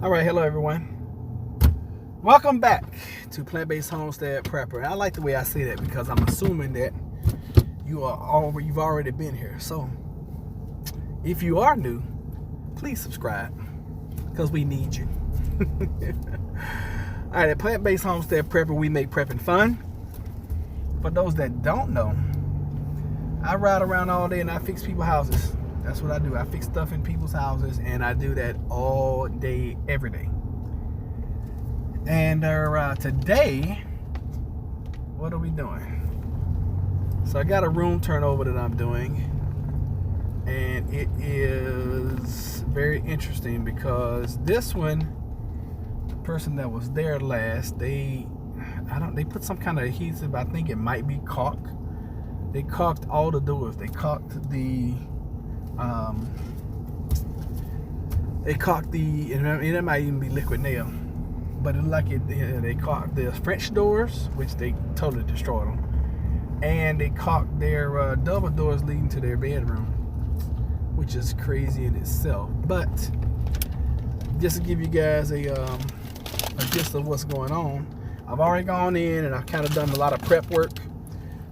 All right, hello everyone. Welcome back to Plant-Based Homestead Prepper. I like the way I say that because I'm assuming that you've already been here. So if you are new, please subscribe because we need you. All right, at Plant-Based Homestead Prepper, we make prepping fun. For those that don't know, I ride around all day and I fix people's houses. That's what I do. I fix stuff in people's houses, and I do that all day, every day. And today, what are we doing? So I got a room turnover that I'm doing, and it is very interesting because this one, the person that was there last, they put some kind of adhesive. I think it might be caulk. They caulked all the doors. They caulked the it might even be liquid nail, but it like it. They caulked the French doors, which they totally destroyed them, and they caulked their double doors leading to their bedroom, which is crazy in itself. But just to give you guys a gist of what's going on, I've already gone in and I've kind of done a lot of prep work.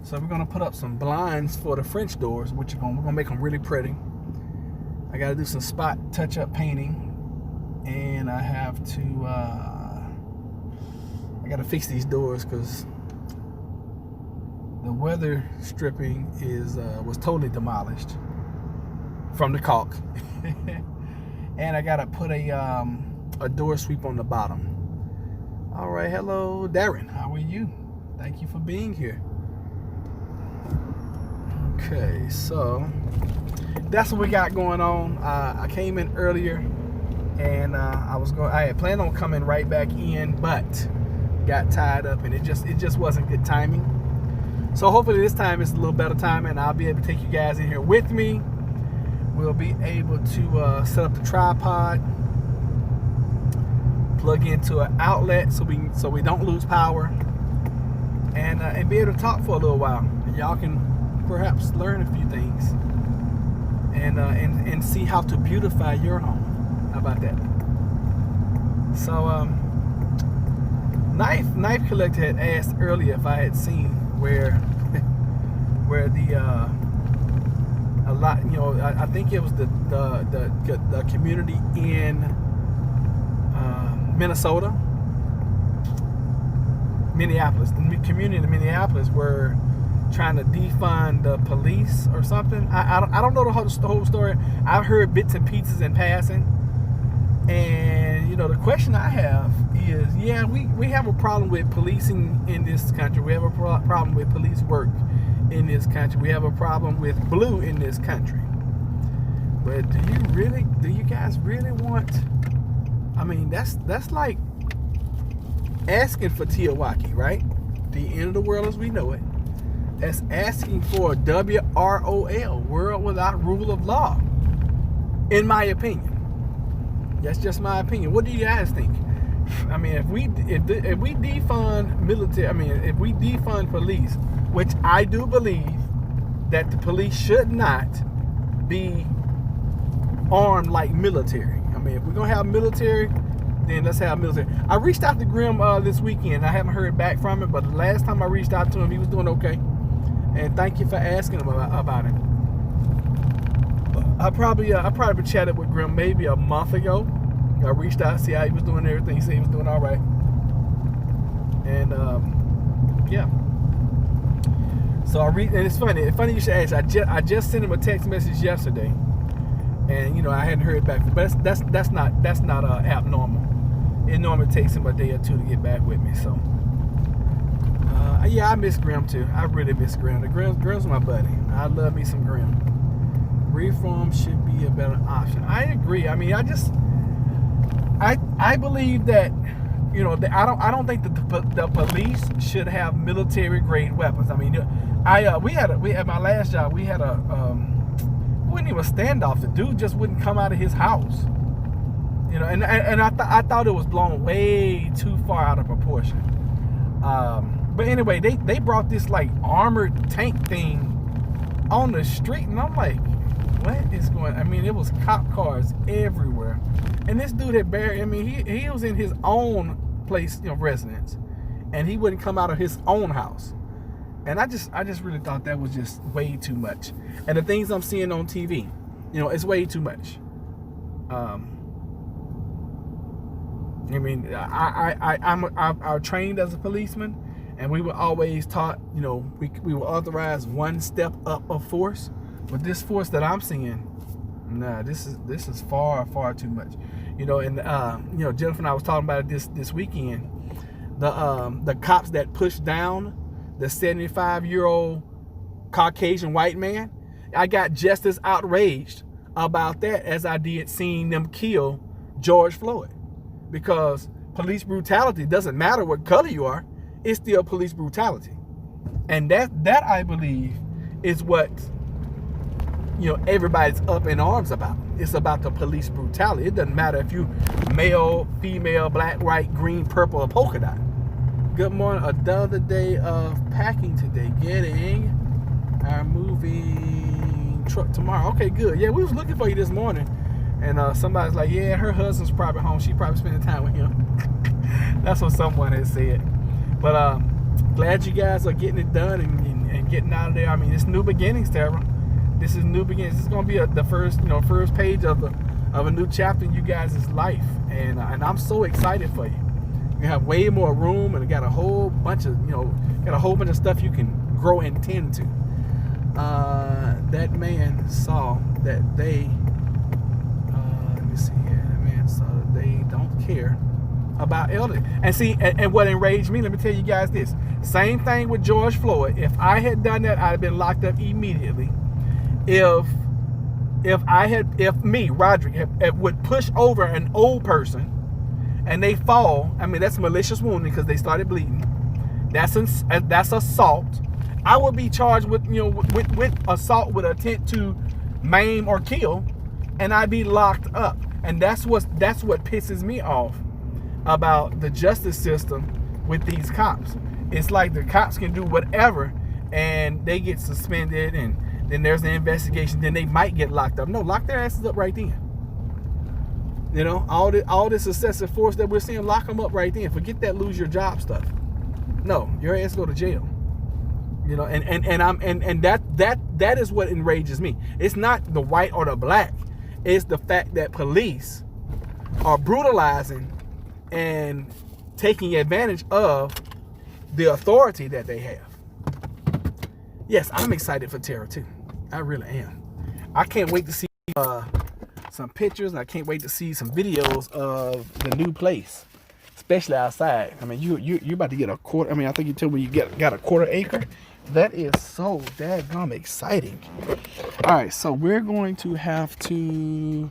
So we're gonna put up some blinds for the French doors, which we're gonna make them really pretty. I gotta do some spot touch-up painting, and I have to I gotta fix these doors because the weather stripping was totally demolished from the caulk. And I gotta put a door sweep on the bottom. All right, hello Darren, how are you? Thank you for being here. Okay, so that's what we got going on. I came in earlier, and I had planned on coming right back in, but got tied up, and it just wasn't good timing. So hopefully this time it's a little better time, and I'll be able to take you guys in here with me. We'll be able to set up the tripod, plug into an outlet so we don't lose power, and be able to talk for a little while. And y'all can perhaps learn a few things and see how to beautify your home. How about that? So Knife Collector had asked earlier if I had seen where a lot, I think it was the community in Minnesota, Minneapolis, the community in Minneapolis were trying to defund the police or something. I don't know the whole story. I've heard bits and pieces in passing, and the question I have is, yeah, we have a problem with policing in this country. We have a problem with police work in this country. We have a problem with blue in this country. But do you guys really want? I mean, that's like asking for Tiawaki, right? The end of the world as we know it. That's asking for a WROL, world without rule of law, in my opinion. That's just my opinion. What do you guys think? I mean, if we defund military, if we defund police, which I do believe that the police should not be armed like military. I mean, if we're gonna have military, then let's have military. I reached out to Grim this weekend. I haven't heard back from him, but the last time I reached out to him, he was doing okay. And thank you for asking him about it. I probably chatted with Grim maybe a month ago. I reached out to see how he was doing and everything. He said he was doing all right. And yeah. So and it's funny you should ask. I just sent him a text message yesterday, and I hadn't heard back. But that's not abnormal. It normally takes him a day or two to get back with me. So. Yeah, I miss Grim too. I really miss Grim. Grim's my buddy. I love me some Grim. Reform should be a better option. I agree. I mean, I believe that I don't think that the police should have military grade weapons. I mean, we had my last job. We had it wasn't even a standoff. The dude just wouldn't come out of his house. And I thought it was blown way too far out of proportion. But anyway, they brought this like armored tank thing on the street, and I'm like, what is going on? I mean, it was cop cars everywhere. And this dude had barely, I mean, he was in his own place, residence, and he wouldn't come out of his own house. And I just really thought that was just way too much. And the things I'm seeing on TV, it's way too much. I mean, I trained as a policeman, and we were always taught, we were authorized one step up of force. But this force that I'm seeing, nah, this is far, far too much. And Jennifer and I was talking about it this weekend. The cops that pushed down the 75-year-old Caucasian white man, I got just as outraged about that as I did seeing them kill George Floyd. Because police brutality doesn't matter what color you are, it's still police brutality. And that I believe is what everybody's up in arms about. It's about the police brutality. It doesn't matter if you male, female, black, white, green, purple, or polka dot. Good morning. Another day of packing today. Getting our moving truck tomorrow. Okay, good. Yeah, we was looking for you this morning. And somebody's like, yeah, her husband's probably home. She probably spending time with him. That's what someone has said. But glad you guys are getting it done and getting out of there. I mean, it's new beginnings, Tara. This is new beginnings. This is going to be the first page of a new chapter in you guys' life. And I'm so excited for you. You have way more room, and got a whole bunch of stuff you can grow and tend to. That man saw that they let me see here. That man saw that they don't care about elderly. And see, and what enraged me, let me tell you guys this. Same thing with George Floyd. If I had done that, I'd have been locked up immediately. If me, Roderick, would push over an old person and they fall, I mean, that's malicious wounding because they started bleeding. That's assault. I would be charged with assault with intent to maim or kill, and I'd be locked up. And that's what pisses me off about the justice system with these cops. It's like the cops can do whatever, and they get suspended, and then there's an investigation. Then they might get locked up. No, lock their asses up right then. All this excessive force that we're seeing, lock them up right then. Forget that lose your job stuff. No, your ass go to jail. And that is what enrages me. It's not the white or the black. It's the fact that police are brutalizing and taking advantage of the authority that they have. Yes, I'm excited for Tara too. I really am. I can't wait to see some pictures, and I can't wait to see some videos of the new place, especially outside. I mean, you're about to get a quarter. I mean, I think you told me you got a quarter acre. That is so daggum exciting. All right, so we're going to have to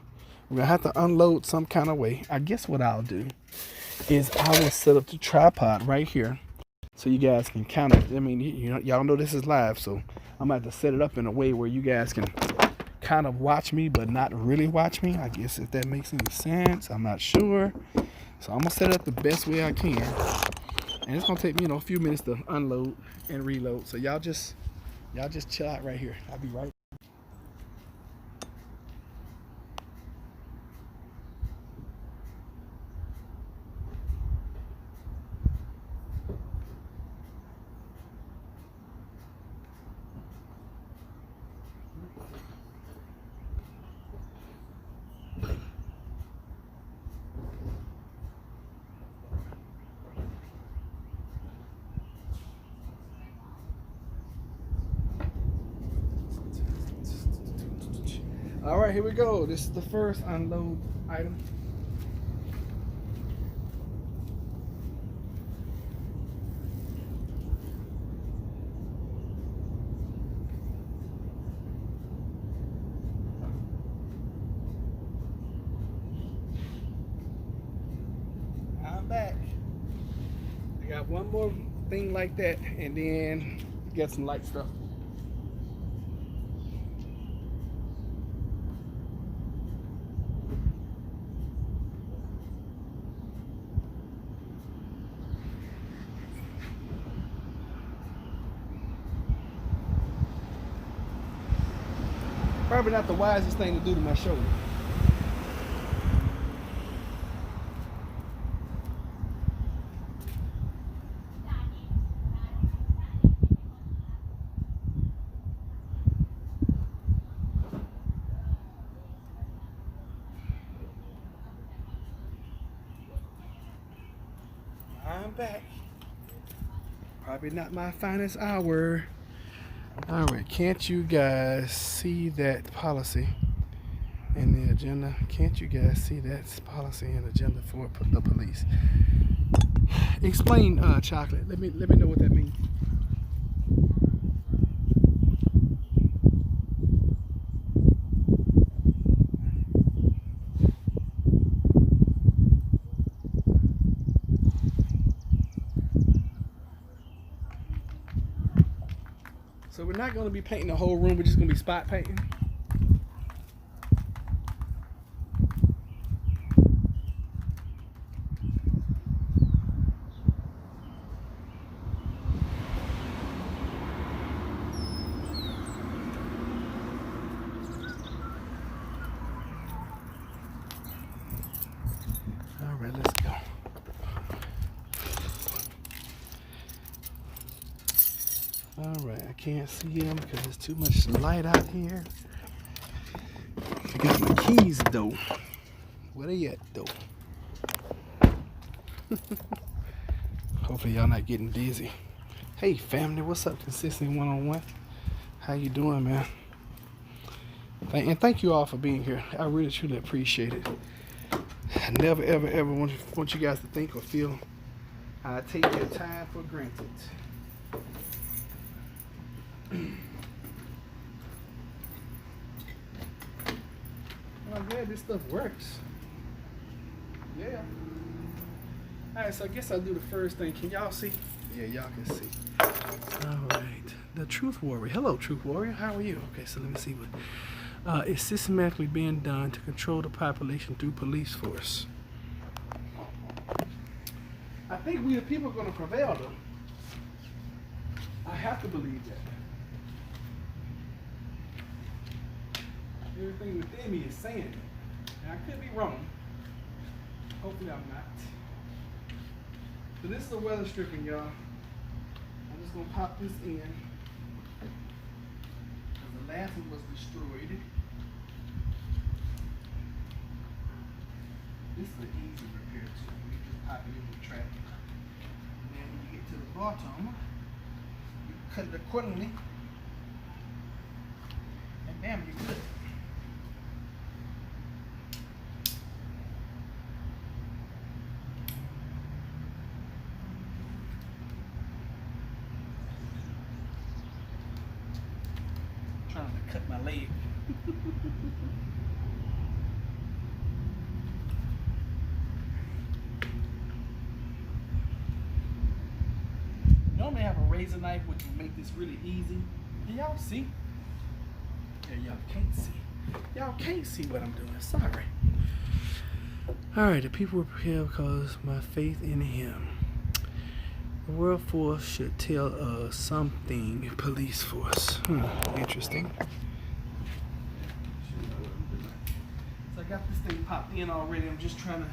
unload some kind of way. I guess what I'll do is I will set up the tripod right here so you guys can kind of, I mean, y'all know this is live, so I'm going to have to set it up in a way where you guys can kind of watch me, but not really watch me. I guess if that makes any sense. I'm not sure. So I'm going to set it up the best way I can. And it's going to take me, a few minutes to unload and reload. So y'all just chill out right here. I'll be right back. All right, here we go. This is the first unload item. I'm back. I got one more thing like that, and then get some light stuff. Probably not the wisest thing to do to my shoulder. I'm back. Probably not my finest hour. All right, can't you guys see that policy in the agenda? Can't you guys see that policy and agenda for the police? Explain, chocolate. Let me know what that means. So we're not going to be painting the whole room. We're just going to be spot painting. All right, let's go. All right, I can't see him because there's too much light out here. I got my keys though. Where they at though? Hopefully y'all not getting dizzy. Hey family, what's up? Consistent one-on-one. How you doing, man? And thank you all for being here. I really truly appreciate it. I never ever want you guys to think or feel I take your time for granted. Oh yeah, this stuff works. Yeah. Alright, so I guess I'll do the first thing. Can y'all see? Yeah, y'all can see. Alright. The Truth Warrior. Hello, Truth Warrior. How are you? Okay, so let me see what it's systematically being done to control the population through police force. I think we the people are gonna prevail though. I have to believe that. Everything within me is saying it. And I could be wrong. Hopefully I'm not. So this is a weather stripping, y'all. I'm just gonna pop this in. Because the last one was destroyed. This is an easy repair too. You just pop it in the track. And then when you get to the bottom, you cut it accordingly. And bam, you're good. Trying to cut my leg. Normally I have a razor knife which will make this really easy. Can y'all see? Yeah, y'all can't see. Y'all can't see what I'm doing. Sorry. Alright, the people were prepared because my faith in him. The world force should tell us something. Police force. Interesting. So I got this thing popped in already. I'm just trying to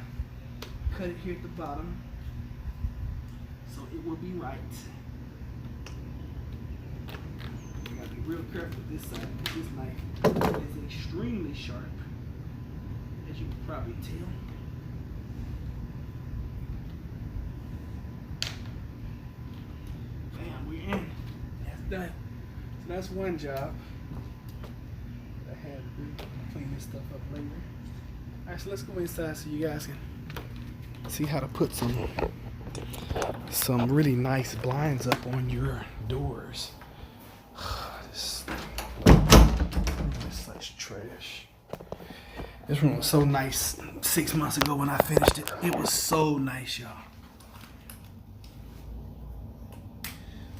cut it here at the bottom so it will be right. You gotta be real careful with this side. This knife is extremely sharp, as you can probably tell. We're in. That's done. So that's one job. I had to do. Clean this stuff up later. Alright, so let's go inside so you guys can see how to put some really nice blinds up on your doors. This is such trash. This room was so nice 6 months ago when I finished it. It was so nice, y'all.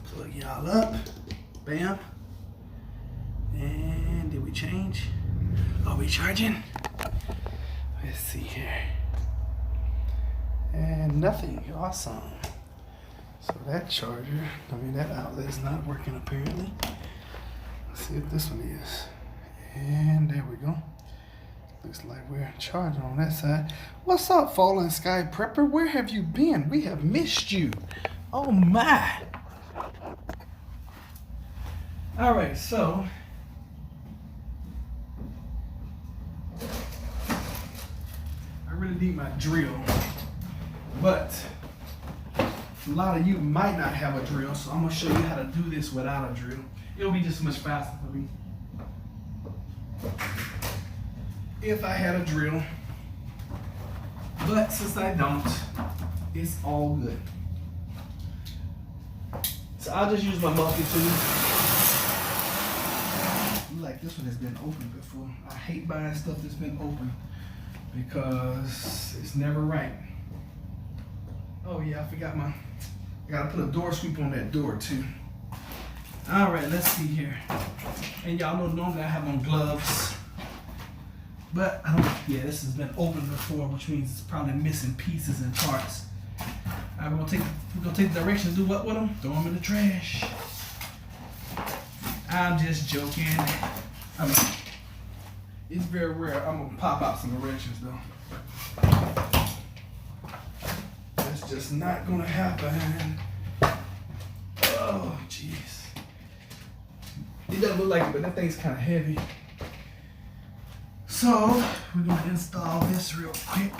Plug y'all up. Bam. And did we change? Are we charging? Let's see here. And nothing. Awesome. So that charger, that outlet is not working apparently. Let's see what this one is. And there we go. Looks like we're charging on that side. What's up, Fallen Sky Prepper? Where have you been? We have missed you. Oh my. All right, so I really need my drill, but A lot of you might not have a drill, so I'm gonna show you how to do this without a drill. It'll be just much faster for me. If I had a drill, but since I don't, it's all good. So I'll just use my multi tool. Like this one has been open before. I hate buying stuff that's been open because it's never right. Oh yeah, I forgot I gotta put a door sweep on that door too. All right, let's see here. And y'all know normally I have on gloves, but I don't, yeah, this has been open before, which means it's probably missing pieces and parts. All right, we're gonna take the directions, do what with them? Throw them in the trash. I'm just joking. I mean, it's very rare. I'm gonna pop out some erections though. That's just not gonna happen. Oh, jeez. It doesn't look like it, but that thing's kind of heavy. So, we're gonna install this real quick.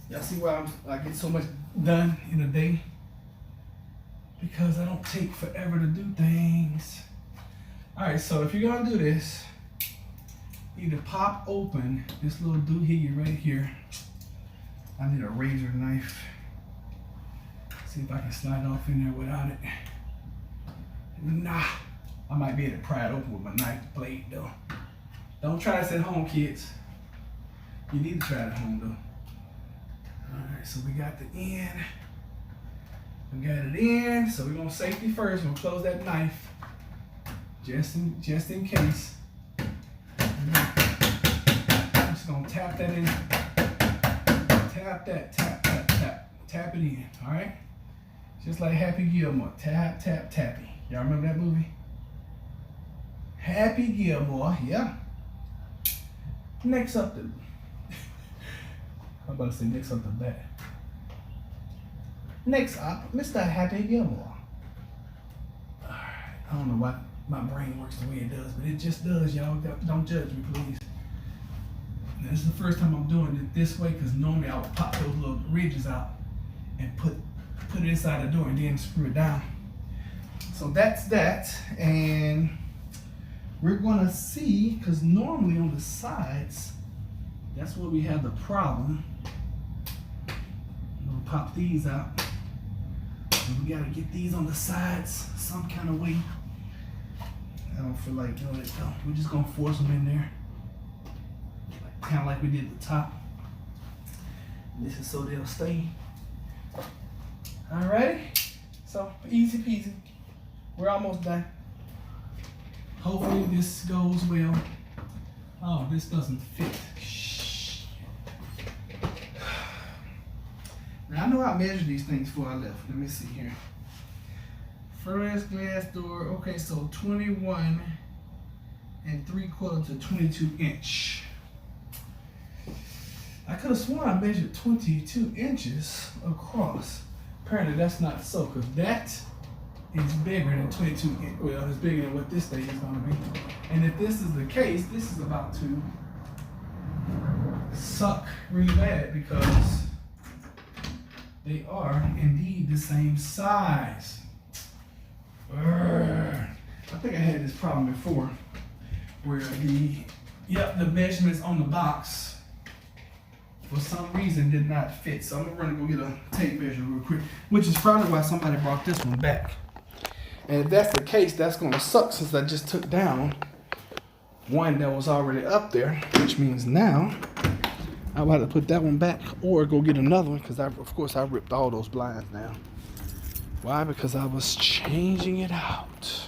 Y'all see why I get so much done in a day? Because I don't take forever to do things. All right, so if you're gonna do this, either pop open this little doohickey right here. I need a razor knife. See if I can slide off in there without it. Nah, I might be able to pry it open with my knife blade though. Don't try this at home, kids. You need to try it at home though. All right, so we got the end. We got it in, so we're gonna safety first. We're gonna close that knife, just in case. I'm just gonna tap that in. Tap that, tap it in. All right, just like Happy Gilmore. Tap, tap, tappy. Y'all remember that movie? Happy Gilmore, yeah. Next up the. I'm about to say next up the bat. Next up, Mr. Happy Gilmore. Alright, I don't know why my brain works the way it does, but it just does, y'all. Don't judge me, please. Now, this is the first time I'm doing it this way, because normally I would pop those little ridges out and put it inside the door and then screw it down. So that's that, and we're gonna see, because normally on the sides, that's where we have the problem. I'm gonna pop these out. We gotta get these on the sides some kind of way. I don't feel like doing it though. We're just gonna force them in there. Kind of like we did the top. This is so they'll stay. Alrighty. So easy peasy. We're almost done. Hopefully this goes well. Oh, this doesn't fit. Now I know I measured these things before I left. Let me see here. First glass door. Okay, so 21 3/4 to 22 inch. I could have sworn I measured 22 inches across. Apparently that's not so, because that is bigger than 22 inches. Well, it's bigger than what this thing is going to be. And if this is the case, this is about to suck really bad, because they are indeed the same size. I think I had this problem before, where the measurements on the box for some reason did not fit. So I'm gonna run and go get a tape measure real quick, which is probably why somebody brought this one back. And if that's the case, that's gonna suck, since I just took down one that was already up there, which means now I'm about to put that one back or go get another one, because of course I ripped all those blinds down. Why? Because I was changing it out.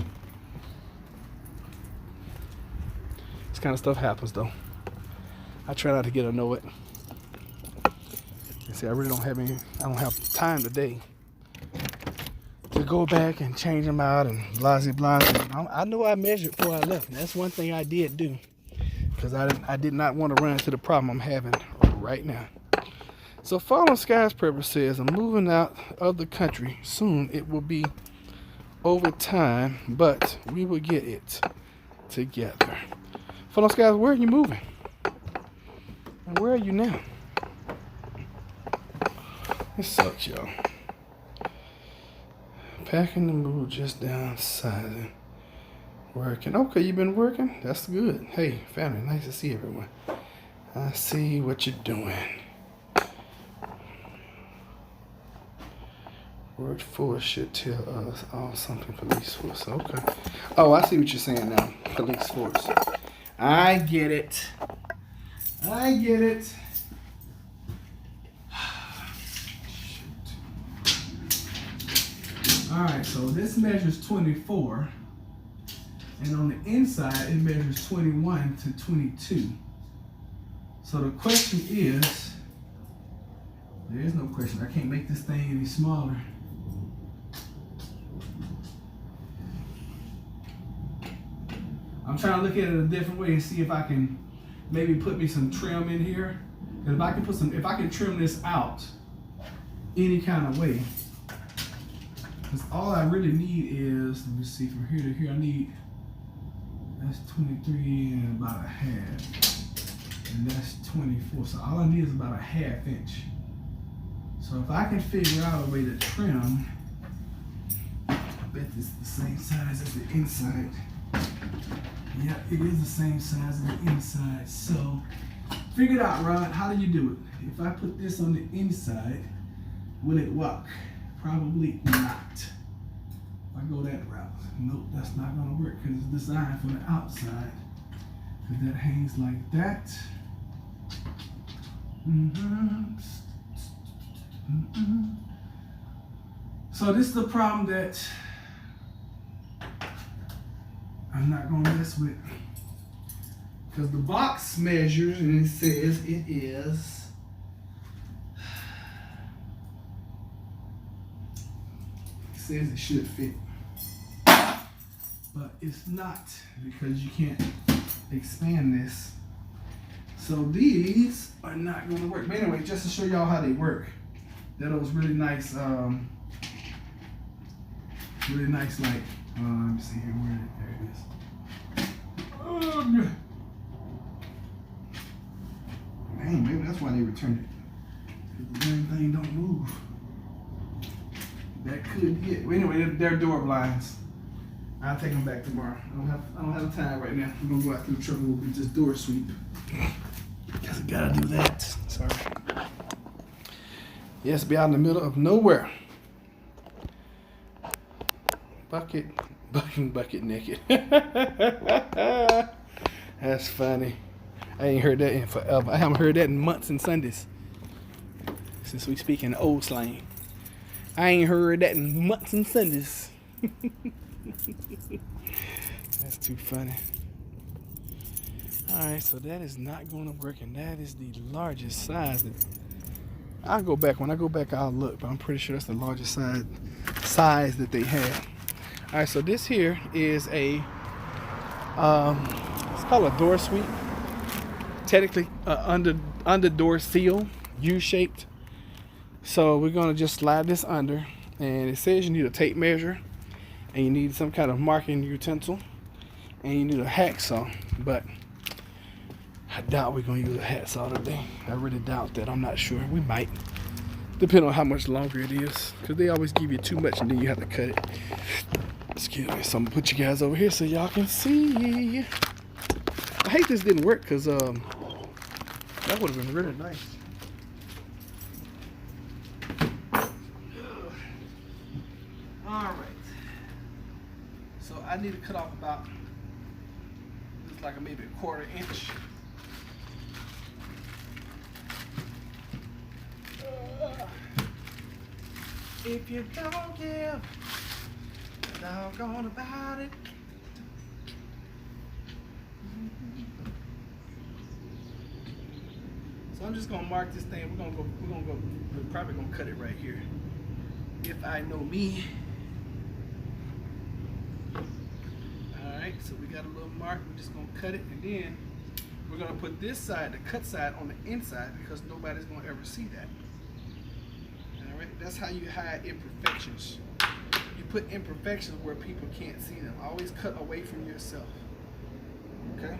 This kind of stuff happens though. I try not to get annoyed. You see, I really don't have time today to go back and change them out and blasey. I know I measured before I left. And that's one thing I did do, because I did not want to run into the problem I'm having right now. So Fallen Skies Prepper says, I'm moving out of the country soon. It will be over time, but we will get it together. Fallen Skies, where are you moving? And where are you now? It sucks, y'all. Packing the move, just downsizing. Working. Okay, you been working? That's good. Hey, family, nice to see everyone. I see what you're doing. Workforce should tell us all something. Police force. Okay. Oh, I see what you're saying now. Police force. I get it. I get it. Alright, so this measures 24. And on the inside, it measures 21 to 22. So the question is, there is no question. I can't make this thing any smaller. I'm trying to look at it a different way and see if I can maybe put me some trim in here. And if I can trim this out any kind of way, because all I really need is, let me see, from here to here, I need, that's 23 and about a half. And that's 24. So all I need is about a ½ inch. So if I can figure out a way to trim, I bet this is the same size as the inside. Yeah, it is the same size as the inside. So figure it out, Rod. How do you do it? If I put this on the inside, will it work? Probably not. If I go that route, nope, that's not gonna work because it's designed for the outside. Because that hangs like that. So this is the problem that I'm not gonna mess with. Because the box measures and it says it is, says it should fit, but it's not because you can't expand this. So these are not going to work. But anyway, just to show y'all how they work, that was really nice. Really nice, like let me see here, there it is. Man, maybe that's why they returned it. The damn thing don't move. That could be it. Well, anyway, they're door blinds. I'll take them back tomorrow. I don't have time right now. I'm gonna go out through the truck and we'll be just door sweep. Guess I gotta do that. Sorry. Yes, be out in the middle of nowhere. Bucket naked. That's funny. I ain't heard that in forever. I haven't heard that in months and Sundays. Since we speak in old slang. I ain't heard that in months and Sundays. That's too funny. Alright, so that is not going to work, and that is the largest size. I'll go back. When I go back, I'll look, but I'm pretty sure that's the largest size that they have. Alright, so this here is a, it's called a door sweep. Technically, under door seal, U-shaped. So we're gonna just slide this under, and it says you need a tape measure, and you need some kind of marking utensil, and you need a hacksaw. But I doubt we're gonna use a hacksaw today. I really doubt that. I'm not sure. We might, depending on how much longer it is, because they always give you too much and then you have to cut it. Excuse me. So I'm gonna put you guys over here so y'all can see. I hate this didn't work because that would have been really nice. Alright, so I need to cut off about, looks like maybe a 1/4 inch. If you don't give a doggone about it. So I'm just gonna mark this thing. We're probably gonna cut it right here. If I know me. Alright, so we got a little mark. We're just gonna cut it, and then we're gonna put this side, the cut side, on the inside because nobody's gonna ever see that. Alright, that's how you hide imperfections. You put imperfections where people can't see them. Always cut away from yourself. Okay?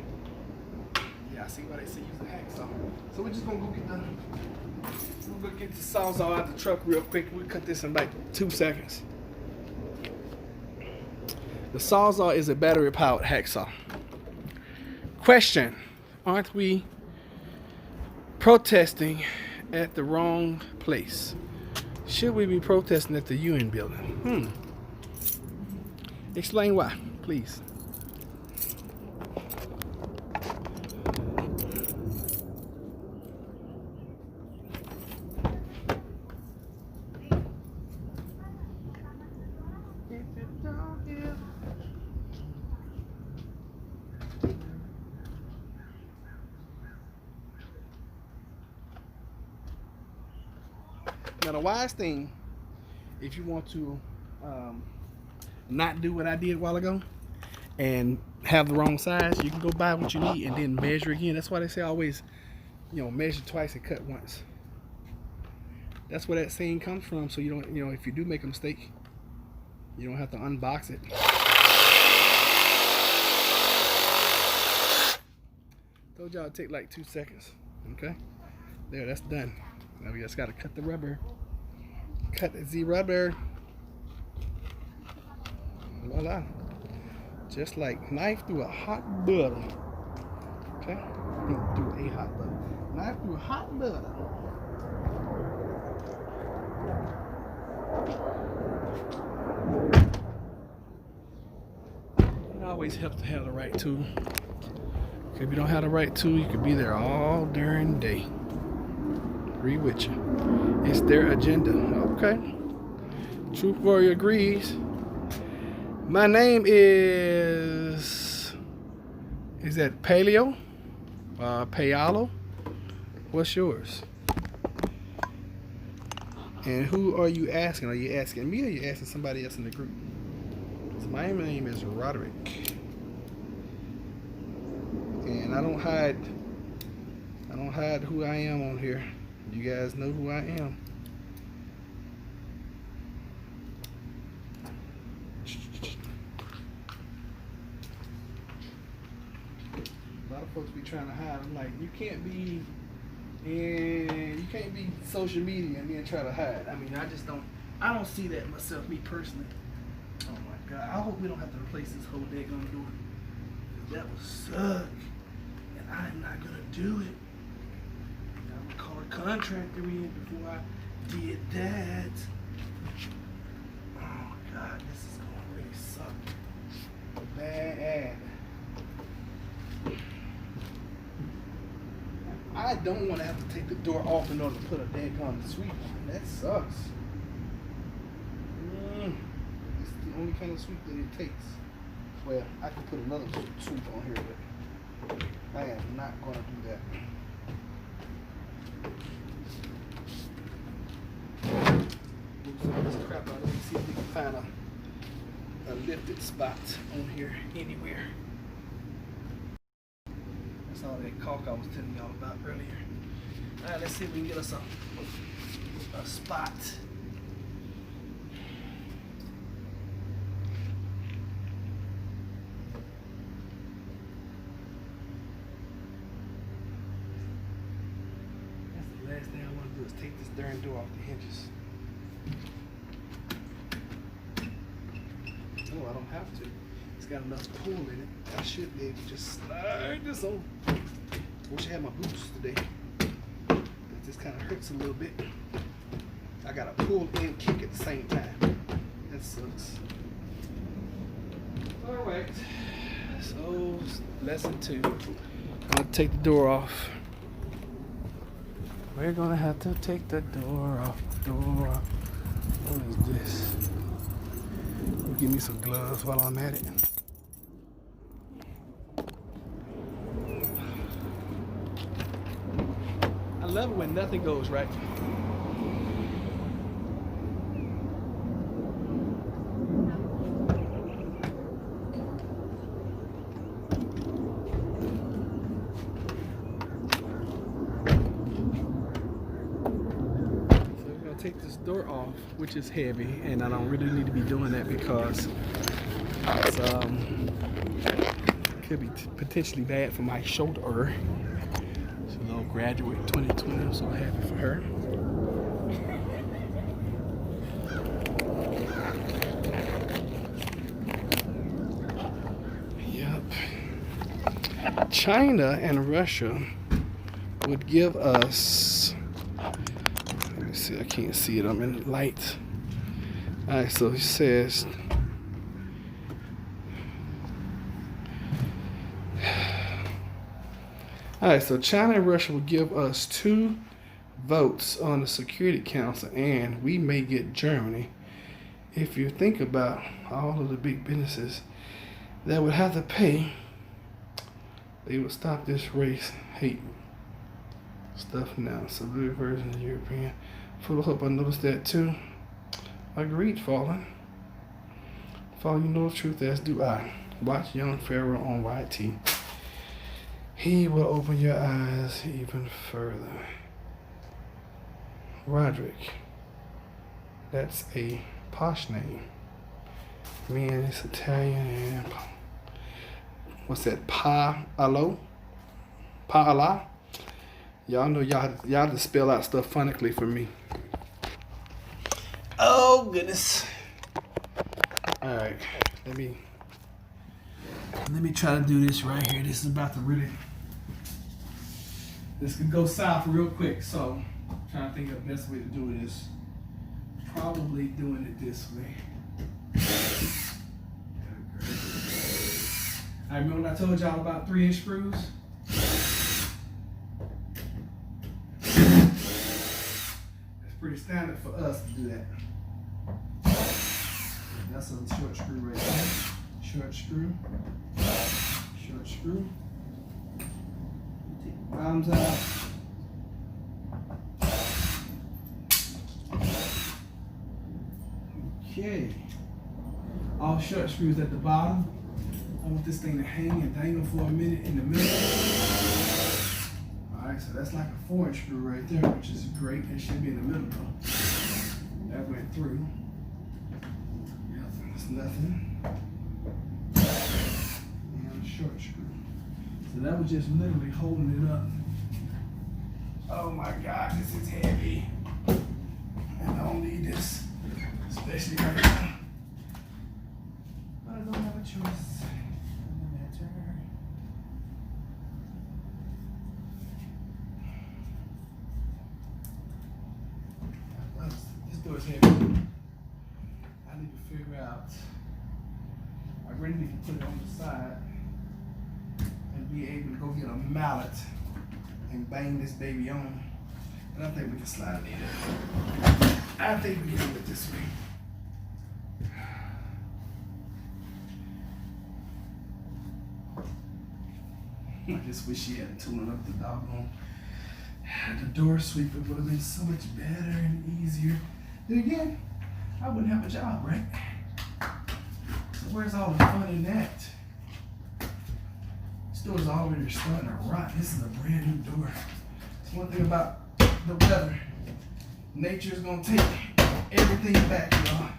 Yeah. Yeah, I see why they say use the hacksaw. So we're just gonna go get the sawzall out the truck real quick. We'll cut this in like 2 seconds. The sawzall is a battery-powered hacksaw. Question: aren't we protesting at the wrong place? Should we be protesting at the UN building? Explain why, please. Now the wise thing, if you want to not do what I did a while ago and have the wrong size, you can go buy what you need and then measure again. That's why they say always, measure twice and cut once. That's where that saying comes from. So you don't, if you do make a mistake, you don't have to unbox it. Told y'all it'd take like 2 seconds. Okay, there, that's done. Now we just gotta cut the rubber. Cut the rubber. Voila. Just like knife through a hot butter. Okay? Through a hot butter. Knife through a hot butter. It always helps to have the right tool. If you don't have the right tool, you could be there all during the day. Agree with you. It's their agenda. Okay. Truth Warrior agrees. My name is that Paleo? Payalo? What's yours? And who are you asking? Are you asking me or are you asking somebody else in the group? So my name is Roderick. And I don't hide who I am on here. You guys know who I am. A lot of folks be trying to hide. I'm like, you can't be social media and then try to hide. I mean, I don't see that myself, me personally. Oh my God, I hope we don't have to replace this whole daggone door. That would suck. And I'm not gonna do it. I'm gonna call a contractor in before I did that. Oh God, this is gonna really suck. Bad. I don't want to have to take the door off in order to put a daggone sweep on. That sucks. It's the only kind of sweep that it takes. Well, I could put another sweep on here, but I am not going to do that. Move some of this crap out of it. See if we can find a lifted spot on here anywhere. That's all that caulk I was telling y'all about earlier. Alright, let's see if we can get us a spot. Last thing I want to do is take this darn door off the hinges. No, I don't have to. It's got enough pull in it. I should be able to just slide this over. Wish I had my boots today. It just kind of hurts a little bit. I got to pull and kick at the same time. That sucks. Alright. So, lesson 2. I'll take the door off. We're gonna have to take the door off. What is this? Give me some gloves while I'm at it. I love it when nothing goes right. Take this door off, which is heavy, and I don't really need to be doing that because it's could be potentially bad for my shoulder. graduate 2020. I'm so happy for her. Yep. China and Russia would give us, let me see, I can't see it, I'm in light. Alright, so he says alright, so China and Russia would give us 2 votes on the Security Council, and we may get Germany. If you think about all of the big businesses that would have to pay, they would stop this race hate stuff now. So the version of European. Full of hope I noticed that too. Agreed, Fallen. Fallen, you know the truth, as do I. Watch Young Pharaoh on YT. He will open your eyes even further. Roderick. That's a posh name. Man, it's Italian and what's that? Pa-alo? Pa-ala? Y'all know y'all to spell out stuff phonetically for me. Oh goodness. Alright, let me try to do this right here. This is about to really, this could go south real quick, so I'm trying to think of the best way to do it is probably doing it this way. I remember when I told y'all about 3-inch screws? That's pretty standard for us to do that. That's a short screw right there. Short screw. Short screw. Take the bottoms out. Okay. All short screws at the bottom. I want this thing to hang and dangle for a minute in the middle. Alright, so that's like a 4-inch screw right there, which is great. It should be in the middle though. That went through. Yep, that's nothing. And a short screw. So that was just literally holding it up. Oh my God, this is heavy. And I don't need this, especially right now. But I don't have a choice. This door is heavy. I need to figure out. I really need to put it on the side and be able to go get a mallet and bang this baby on. But I think we can slide it in. I think we can do it this way. I just wish she had tooling up the doggone. The door sweeper would have been so much better and easier. Then again, I wouldn't have a job, right? So where's all the fun in that? This door's already starting to rot. This is a brand new door. It's one thing about the weather. Nature's gonna take everything back, y'all.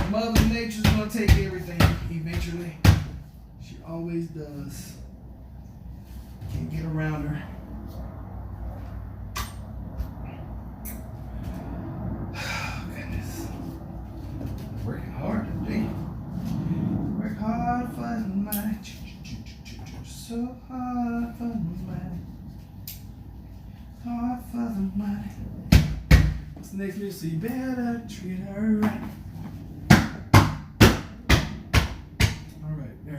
Mother Nature's gonna take everything eventually. She always does. Can't get around her. Oh, goodness. Working hard today. Work hard for the money. So hard for the money. Hard for the money. What's the next music? So you better treat her right. Alright, there.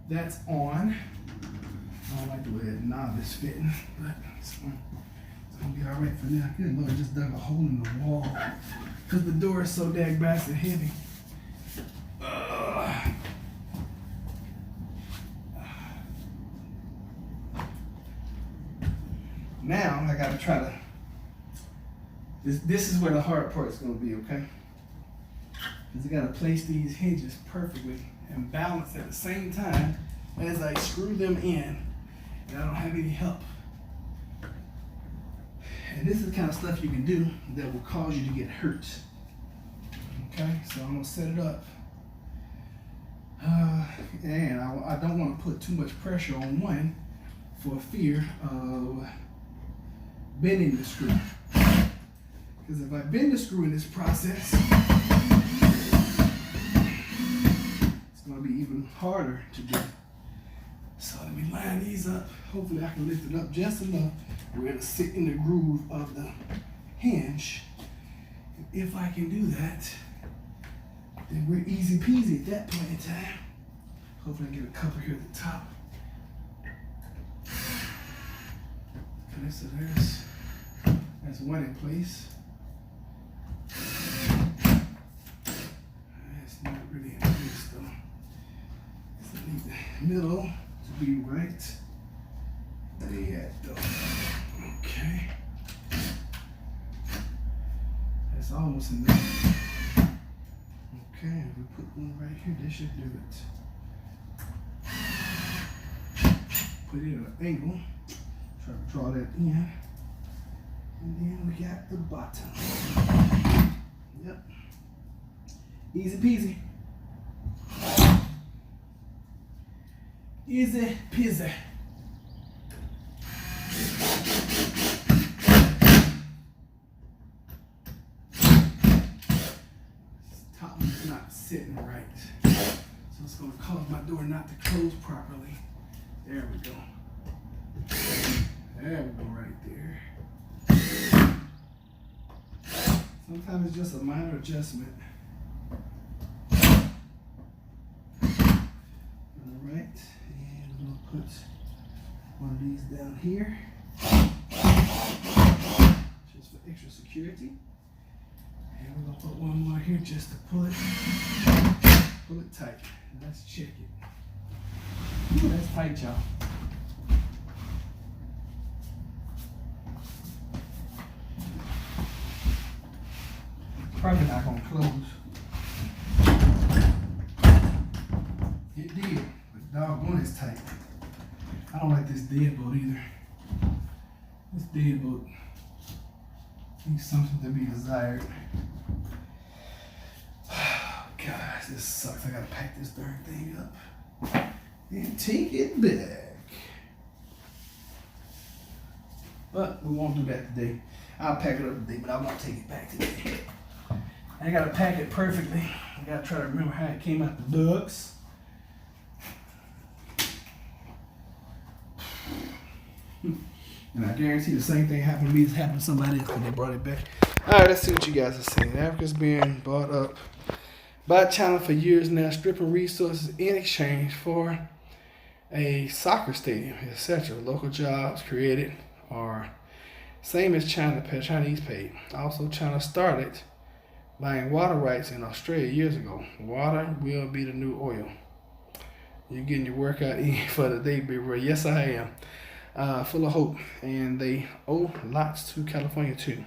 That's on. I don't like the way that knob is fitting, but it's gonna be all right for now. Good Lord, I just dug a hole in the wall because the door is so dang bastard heavy. Now I gotta try to. This is where the hard part is gonna be, okay? Because I gotta place these hinges perfectly and balance at the same time as I screw them in. And I don't have any help. And this is the kind of stuff you can do that will cause you to get hurt. Okay, so I'm gonna set it up. And I don't want to put too much pressure on one for fear of bending the screw. Because if I bend the screw in this process, it's going to be even harder to do. So let me line these up. Hopefully I can lift it up just enough. We're going to sit in the groove of the hinge. And if I can do that, then we're easy peasy at that point in time. Hopefully I get a couple here at the top. Okay, so that's one in place. It's not really in place though. So I need the middle to be right there though. Okay. That's almost enough. Okay, if we put one right here, this should do it. Put it at an angle. Try to draw that in. And then we got the bottom. Yep. Easy peasy. Easy peasy. This top one's not sitting right. So it's going to cause my door not to close properly. There we go. There we go, right there. Sometimes it's just a minor adjustment. Alright, and we're going to put one of these down here. Just for extra security. And we're going to put one more here just to pull it tight. Let's check it. Ooh, that's tight, y'all. Probably not gonna close. It did, but doggone it's tight. I don't like this deadbolt either. This deadbolt needs something to be desired. Gosh, this sucks. I gotta pack this darn thing up and take it back. But we won't do that today. I'll pack it up today, but I won't take it back today. I gotta pack it perfectly. I gotta try to remember how it came out the ducts. And I guarantee the same thing happened to me as happened to somebody else when they brought it back. Alright, let's see what you guys are saying. Africa's being bought up by China for years now, stripping resources in exchange for a soccer stadium, etc. Local jobs created are same as Chinese paid. Also, China started buying water rights in Australia years ago. Water will be the new oil. You're getting your workout in for the day, big bro. Yes, I am. Full of hope, and they owe lots to California too.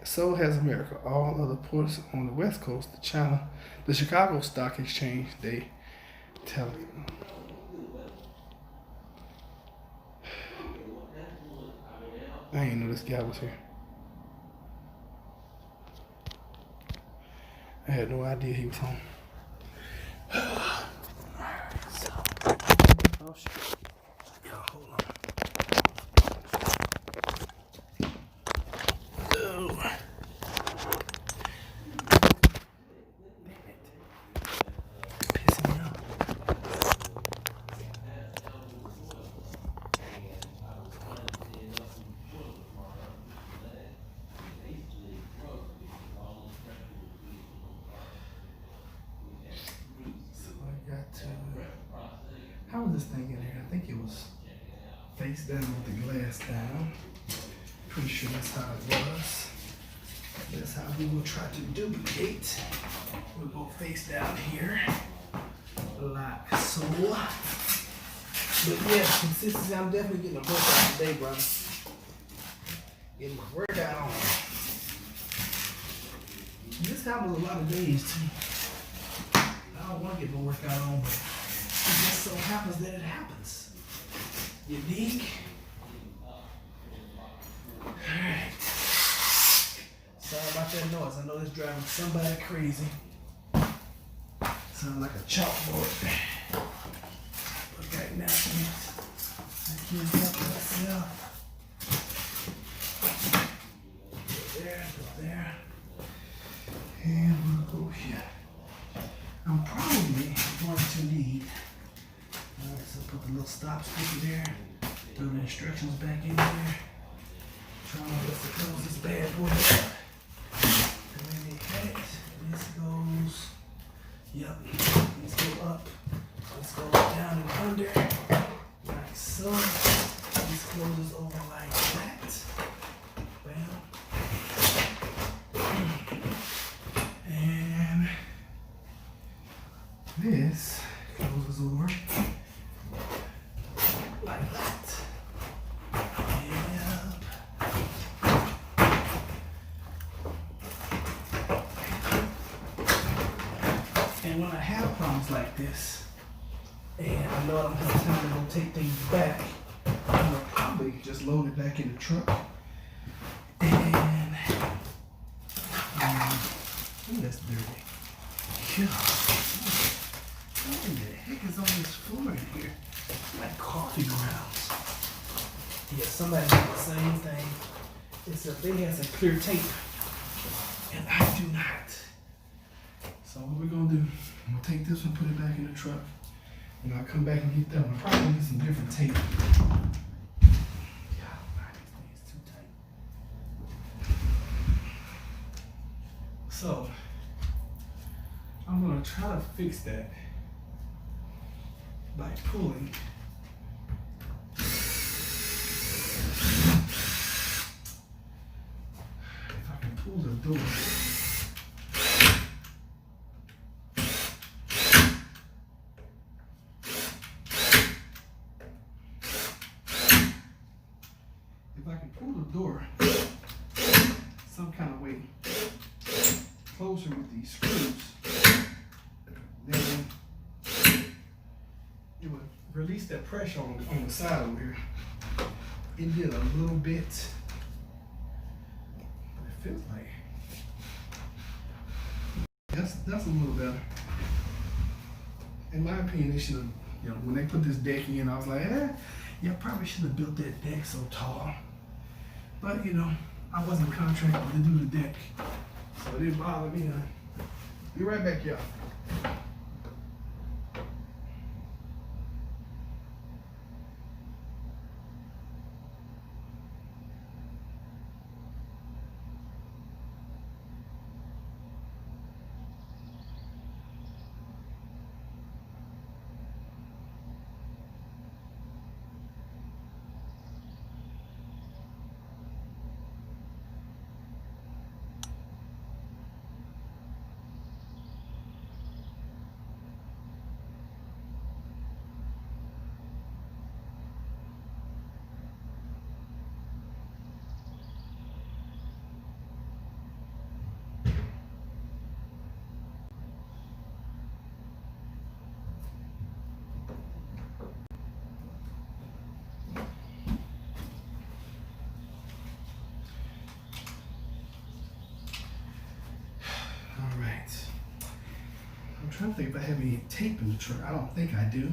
So has America. All other ports on the West Coast, the Chicago Stock Exchange, they tell it. I didn't know this guy was here. I had no idea he was home. Alright, so. Oh shit. Yeah, hold on. Oh. Damn it. Pissing me off. How was this thing in here? I think it was face down with the glass down. Pretty sure that's how it was. That's how we will try to duplicate. We'll go face down here, like so. But yeah, consistency, I'm definitely getting a workout today, brother. Getting my workout on. This happens a lot of days too. I don't want to get my workout on, but it just so happens that it happens. You dig? Alright. Sorry about that noise. I know it's driving somebody crazy. Sounds like a chalkboard. Okay, now. can't help myself. Go there. And we'll go here. I'm probably going to need, alright, so put the little stop sticker there, throw the instructions back in there. Try my best to close this bad boy up. And then they cut it. This goes, yep, let's go up. Let's go down and under, like so. This closes over like that. Bam. And this closes over like that. Yep. And when I have problems like this, and I know I don't have time to go take things back, I'm gonna probably just load it back in the truck. And ooh, that's dirty. God, what in the heck is on this floor in here? Like coffee grounds. Yeah, somebody did the same thing, except they had some clear tape, and I do not. So what we're gonna do, I'm gonna take this one, put it back in the truck, and I'll come back and get that one. Probably need some different tape. God, this thing is too tight. So, I'm gonna try to fix that by pulling. If I can pull the door. If I can pull the door some kind of way closer with these screws, then it would release that pressure on the side over here. It did a little bit, but it feels like that's a little better. In my opinion, they should have, when they put this deck in, I was like, yeah, probably should have built that deck so tall. But I wasn't contracted to do the deck, so it didn't bother me none. Be right back, y'all. I'm trying to think if I have any tape in the truck. I don't think I do.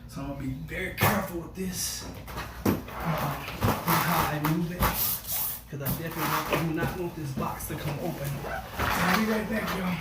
So I'm gonna be very careful with this. How I move it. Because I definitely do not want this box to come open. So I'll be right back, y'all.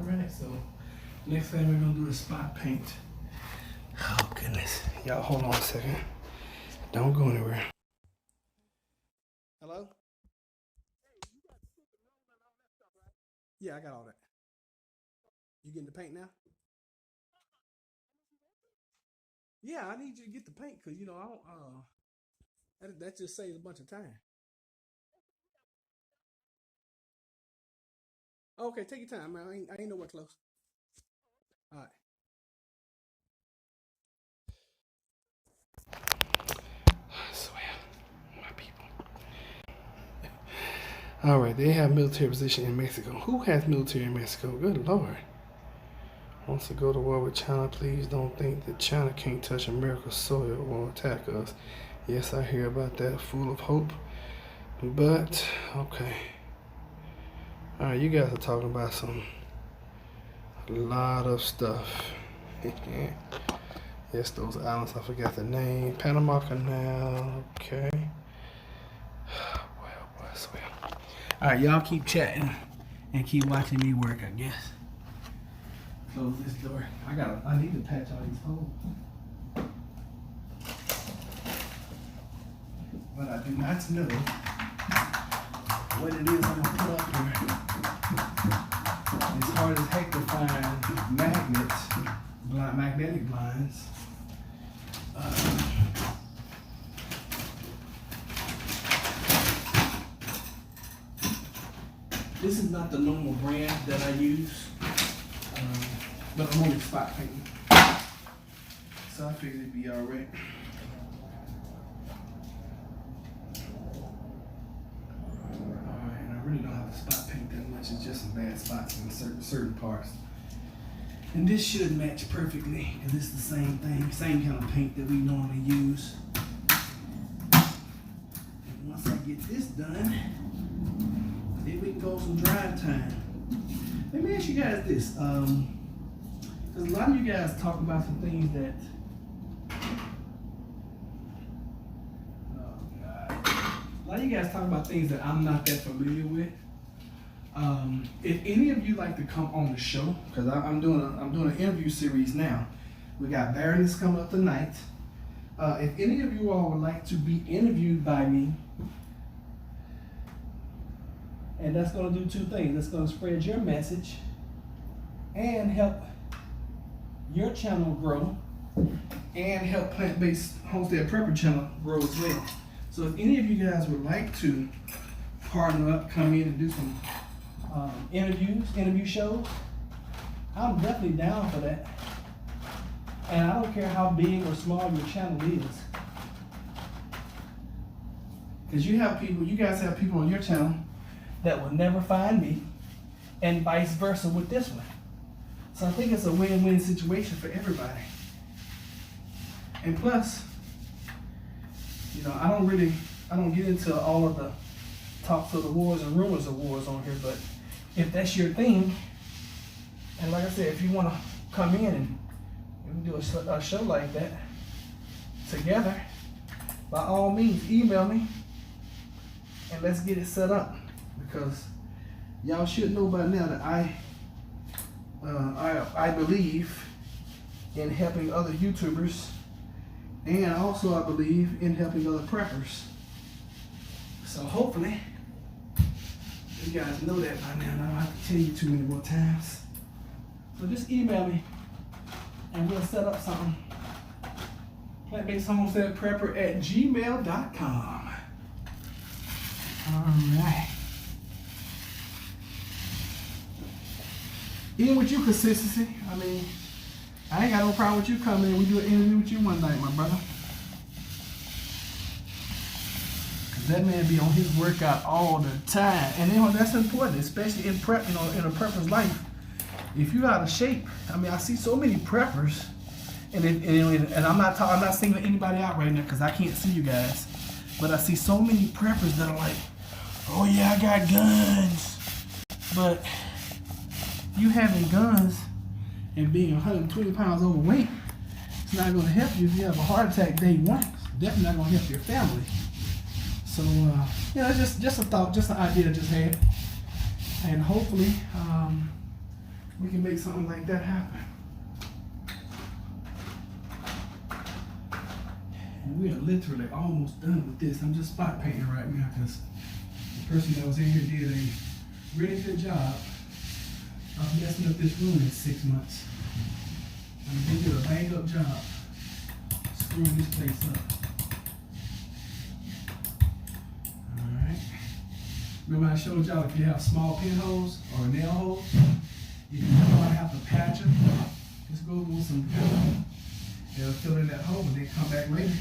Alright, so next thing we're gonna do is spot paint. Oh goodness. Y'all hold on a second. Don't go anywhere. Hello? Yeah, I got all that. You getting the paint now? Yeah, I need you to get the paint because you know I don't. That just saves a bunch of time. Okay, take your time, man. I ain't nowhere close. All right. I swear, my people. All right, they have military position in Mexico. Who has military in Mexico? Good Lord. Wants to go to war with China. Please don't think that China can't touch America's soil or attack us. Yes, I hear about that. Full of hope. But, okay. All right, you guys are talking about a lot of stuff. Yes, those islands, I forgot the name. Panama Canal, okay. Well, boy, I swear. All right, y'all keep chatting and keep watching me work, I guess. Close this door. I need to patch all these holes. But I do not know what it is I'm gonna put up here. It's hard as heck to find magnetic blinds. This is not the normal brand that I use, but I'm only spot painting, so I figured it'd be all right. I really don't have to spot paint that much. It's just some bad spots in certain parts. And this should match perfectly because it's the same thing, same kind of paint that we normally use. And once I get this done, then we can go some drive time. Let me ask you guys this, because a lot of you guys talk about some things that, a lot of you guys talk about things that I'm not that familiar with. If any of you like to come on the show, because I'm doing an interview series now. We got Baroness coming up tonight. If any of you all would like to be interviewed by me, and that's going to do two things. That's going to spread your message and help your channel grow, and help Plant-Based Homestead Prepper channel grow as well. So if any of you guys would like to partner up, come in and do some interview shows, I'm definitely down for that. And I don't care how big or small your channel is, because you guys have people on your channel that will never find me, and vice versa with this one. So I think it's a win-win situation for everybody. And plus, you know, I don't get into all of the talks of the wars and rumors of wars on here, but if that's your thing, and like I said, if you want to come in and we do a show like that together, by all means, email me and let's get it set up, because y'all should know by now that I believe in helping other YouTubers, and also I believe in helping other preppers. So hopefully you guys know that by now, and I don't have to tell you too many more times. So just email me and we'll set up something. Plant-Based Homestead Prepper at gmail.com. Alright. Even with you, consistency. I mean, I ain't got no problem with you coming in. We do an interview with you one night, my brother. Cause that man be on his workout all the time, and you know that's important, especially in prep. You know, in a prepper's life. If you're out of shape, I mean, I see so many preppers, and I'm not singling anybody out right now because I can't see you guys, but I see so many preppers that are like, oh yeah, I got guns, but you having guns and being 120 pounds overweight, it's not going to help you if you have a heart attack day one. It's definitely not going to help your family. So, you know, just a thought, just an idea I just had. And hopefully, we can make something like that happen. And we are literally almost done with this. I'm just spot painting right now because the person that was in here did a really good job of messing up this room in 6 months. I mean, they did a bang up job. screwing this place up. Alright. Remember I showed y'all if you have small pinholes or nail holes, if you don't want to have to patch them, just go with some glue. It'll fill in that hole and then come back later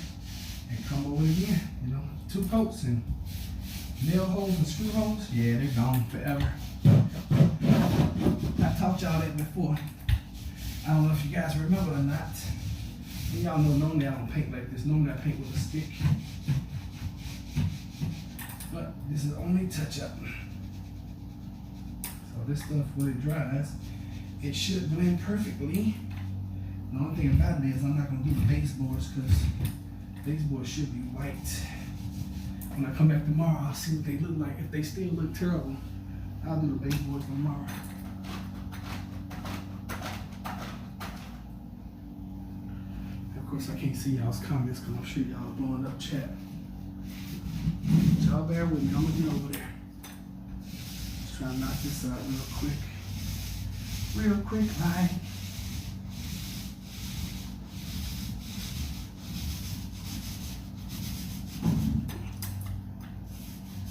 and come over it again. You know, 2 coats and nail holes and screw holes, yeah, they're gone forever. I taught y'all that before. I don't know if you guys remember or not. And y'all know normally I don't paint like this. Normally I paint with a stick. But this is only touch up. So this stuff, when it dries, it should blend perfectly. The only thing about it is I'm not going to do the baseboards because baseboards should be white. When I come back tomorrow, I'll see what they look like. If they still look terrible, I'll do the baseboards tomorrow. Of course, I can't see y'all's comments because I'm sure y'all are blowing up chat. Y'all bear with me. I'm gonna get over there. Just trying to knock this out real quick. Real quick, bye.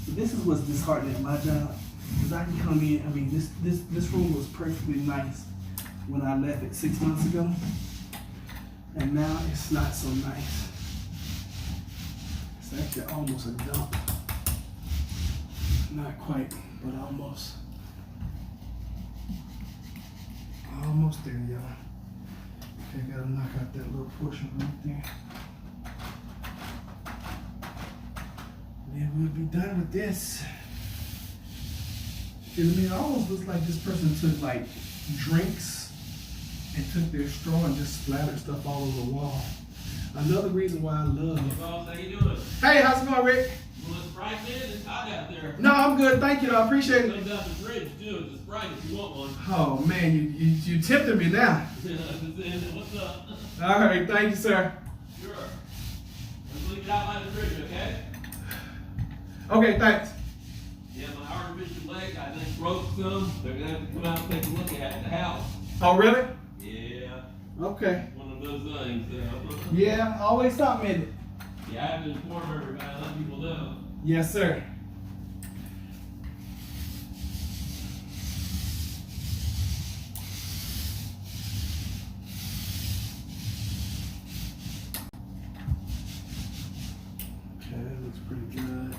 This is what's disheartening at my job. Because I can come in, I mean, this room was perfectly nice when I left it 6 months ago. And now it's not so nice. It's actually almost a dump. Not quite, but almost. Almost there, y'all. Okay, gotta knock out that little portion right there. Then we'll be done with this. I mean, it almost looks like this person took like drinks and took their straw and just splattered stuff all over the wall. Another reason why I love. Hey, boss, how you doing? Hey, how's it going, Rick? You want a Sprite, man? It's hot out there. No, I'm good. Thank you. I appreciate Come it. down the fridge, too. It's a Sprite if you want one. Oh man, you tempted me now. What's up? All right, thank you, sir. Sure. Let's leave it out by the fridge, okay? Okay, thanks. Yeah, my artificial leg, I think, broke some. They're gonna have to come out and take a look at it at the house. Oh, really? Yeah. Okay. One of those things. Yeah, always something in it. Yeah, I have to inform everybody, let people know. Yes, sir. Okay, that looks pretty good.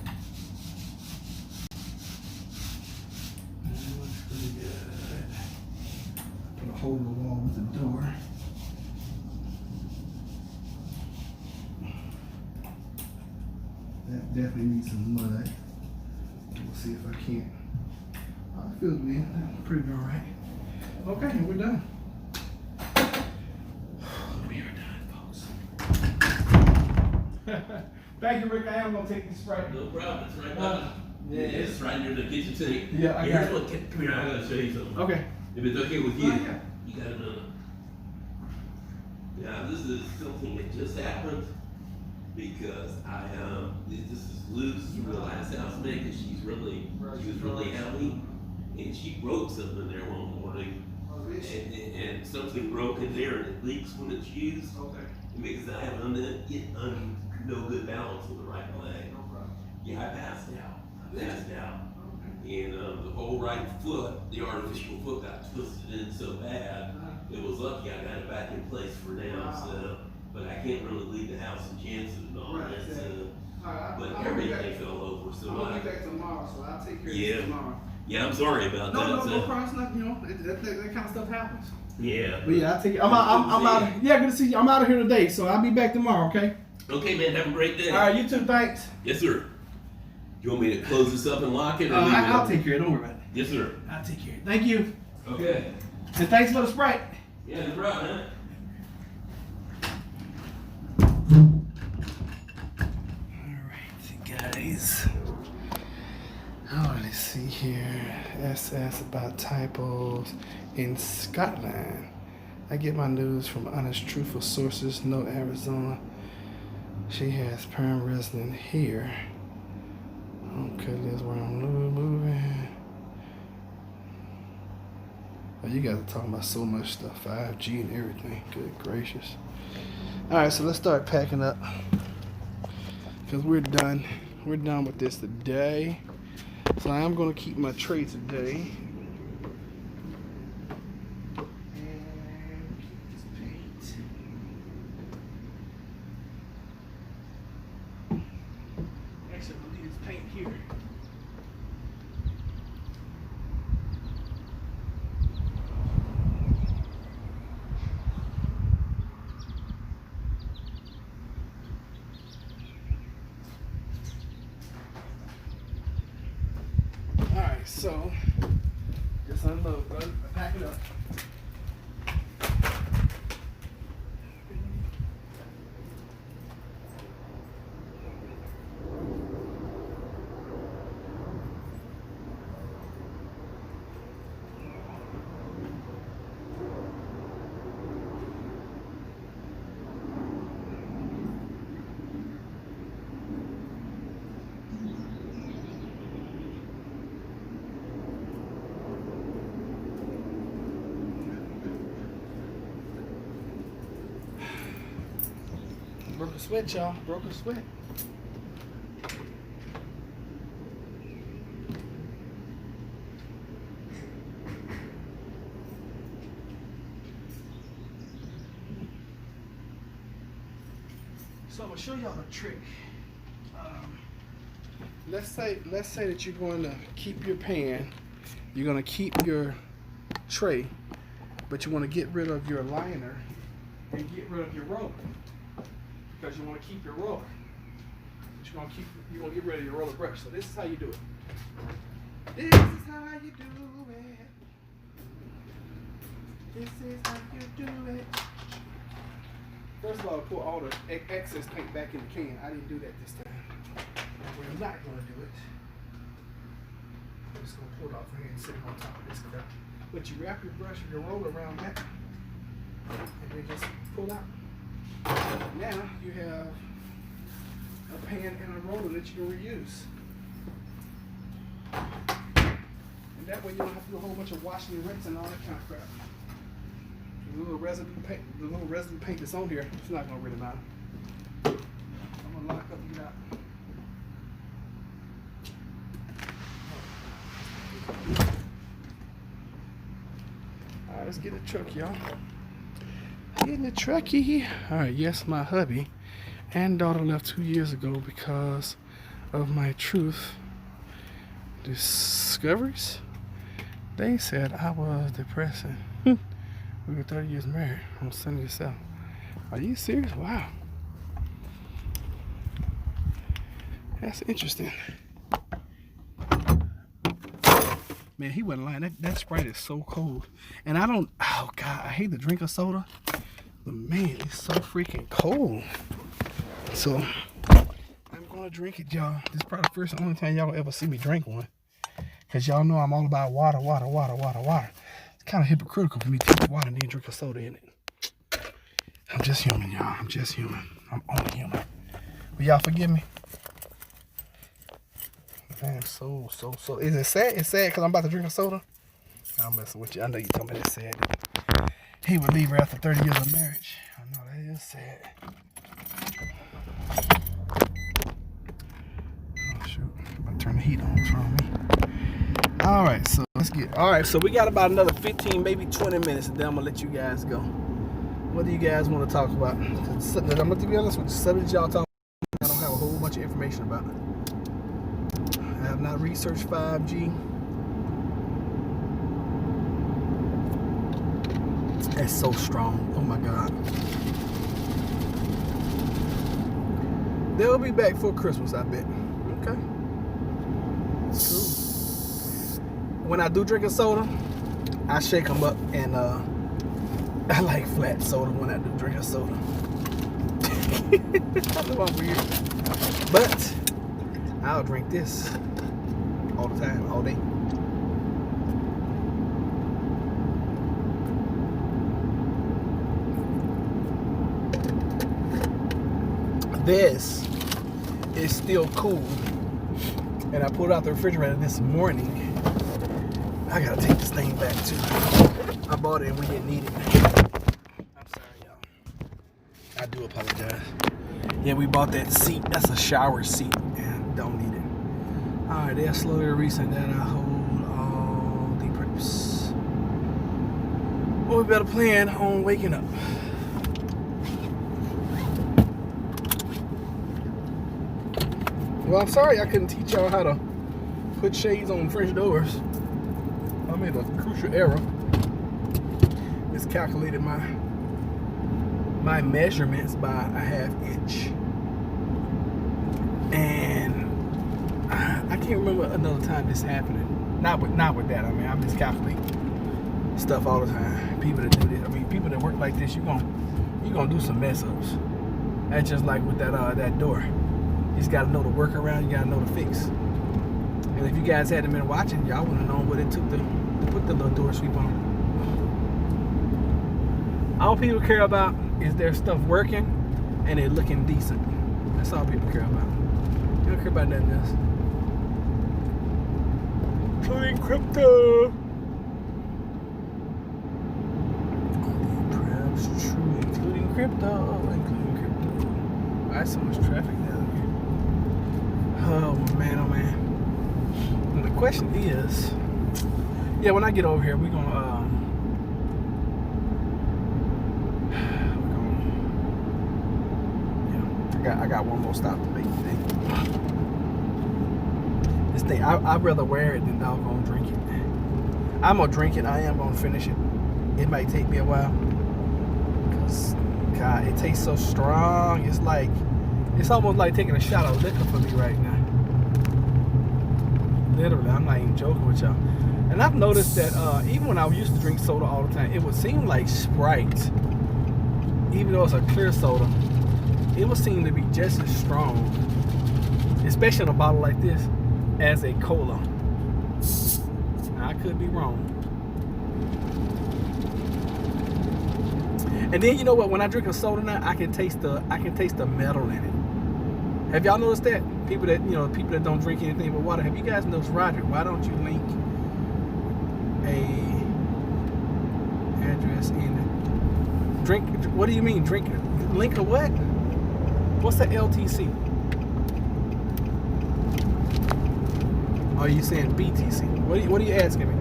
That looks pretty good. Put a hole in the wall with the door. That definitely needs some mud. We'll see if I can't. I feel good. That's pretty all right. Okay, we're done. We are done, folks. Thank you, Rick. I am gonna take this Sprite. No problem, it's right down. Yeah, It's right near the kitchen sink. Yeah, I Here's got it. what, come here, I gotta show you something. Okay. If it's okay with you, Oh, yeah. you got a minute. Yeah, this is something that just happened because this is Lou's real last housemate, and she was really heavy, and she broke something there one morning, and something broke in there, and it leaks when it's used. Okay. Because I have no good balance on the right leg. Yeah, I passed out. And the whole right foot, the artificial foot got twisted in so bad, it was lucky I got it back in place for now, so, but I can't really leave the house in chances and all that, so, but everything fell over, so I'm gonna be back tomorrow, so I'll take care of Yeah. this tomorrow. yeah, I'm sorry about that. No so- problem. It's not, you know, that kind of stuff happens. Yeah. But yeah, I'll take it. I'm out. Yeah, good to see you. I'm out of here today, so I'll be back tomorrow, okay? Okay, man, have a great day. All right, you too, thanks. Yes, sir. You want me to close this up and lock it? Or leave it I'll up? take care of it. Don't worry about it. Yes, sir. I'll take care of it. Thank you. Okay. And thanks for the Sprite. Yeah, no problem, huh? Alright, guys. Oh, let's see here. SS about typos in Scotland. I get my news from honest, truthful sources. No Arizona. She has perm resident here. Okay, that's where I'm moving. Oh, you guys are talking about so much stuff. 5G and everything. Good gracious. All right, so let's start packing up because we're done. We're done with this today. So I am going to keep my tray today. And keep this paint. Actually, we'll leave this paint here. Alright, so just unload, pack it up. Broke a sweat, y'all. Broke a sweat. So I'm gonna show y'all a trick. Let's say that you're going to keep your pan, you're going to keep your tray, but you want to get rid of your liner and get rid of your roller. Because you want to keep your roller. But you're gonna get rid of your roller brush. So this is how you do it. This is how you do it. This is how you do it. First of all, put all the excess paint back in the can. I didn't do that this time. We're not gonna do it. I'm just gonna pull it off here and sit it on top of this crap. But you wrap your brush or your roller around that, and then just pull out. Now you have a pan and a roller that you can reuse. And that way you don't have to do a whole bunch of washing and rinsing and all that kind of crap. The little residue paint that's on here, it's not gonna really matter. I'm gonna lock up and get out. Alright, let's get the truck, y'all. In the truckie. Alright, yes, my hubby and daughter left 2 years ago because of my truth discoveries. They said I was depressing. We were 30 years married. I'm 77. Are you serious? Wow. That's interesting. Man, he wasn't lying. That Sprite is so cold. And I don't, oh God, I hate to drink a soda. But man, it's so freaking cold. So, I'm gonna drink it, y'all. This is probably the first and only time y'all will ever see me drink one. Because y'all know I'm all about water. It's kind of hypocritical for me to take water and then drink a soda in it. I'm just human, y'all. I'm just human. I'm only human. Will y'all forgive me? Man, so. Is it sad? It's sad because I'm about to drink a soda? I'm messing with you. I know you told me that's sad. He would leave her after 30 years of marriage. I know that is sad. Oh shoot. I'm about to turn the heat on. What's wrong with me? Alright, so let's get. Alright, so we got about another 15, maybe 20 minutes, and then I'm gonna let you guys go. What do you guys want to talk about? I'm gonna be honest with you, subject y'all talk about, I don't have a whole bunch of information about it. I have not researched 5G. It's so strong. Oh my God. They'll be back for Christmas, I bet. Okay. Cool. When I do drink a soda, I shake them up, and I like flat soda when I do drink a soda. I know I'm weird. But I'll drink this all the time, all day. This is still cool, and I pulled it out the refrigerator this morning. I gotta take this thing back too. I bought it and we didn't need it. I'm sorry, y'all. I do apologize. Yeah, we bought that seat. That's a shower seat. And don't need it. Alright, they'll slowly reset that. I hold all the preps. Well, we better plan on waking up. Well, I'm sorry I couldn't teach y'all how to put shades on French doors. I made a crucial error. Miscalculated my measurements by a ½ inch. And I can't remember another time this happening. Not with that. I mean, I miscalculate stuff all the time. People that do this, I mean, people that work like this, you gonna do some mess ups. That's just like with that door. You just gotta know the workaround. You gotta know the fix. And if you guys hadn't been watching, y'all wouldn't know what it took to put the little door sweep on. All people care about is their stuff working and it looking decent. That's all people care about. They don't care about nothing else. Including crypto. Perhaps true. Including crypto. Why is so much traffic down here? Oh man, oh man. And the question is, yeah, when I get over here, we're gonna I got one more stop to make today. This thing, I'd rather wear it than doggone drink it. I'm gonna drink it. I am gonna finish it. It might take me a while. Cause God, it tastes so strong. It's almost like taking a shot of liquor for me right now. Literally, I'm not even joking with y'all. And I've noticed that even when I used to drink soda all the time, it would seem like Sprite, even though it's a clear soda, it would seem to be just as strong, especially in a bottle like this, as a cola. Now, I could be wrong. And then you know what? When I drink a soda now, I can taste the metal in it. Have y'all noticed that? People that don't drink anything but water. Have you guys noticed, Roger? Why don't you link a address in it? Drink? What do you mean? Drink? Link a what? What's the LTC? Are you saying BTC? What are you asking me?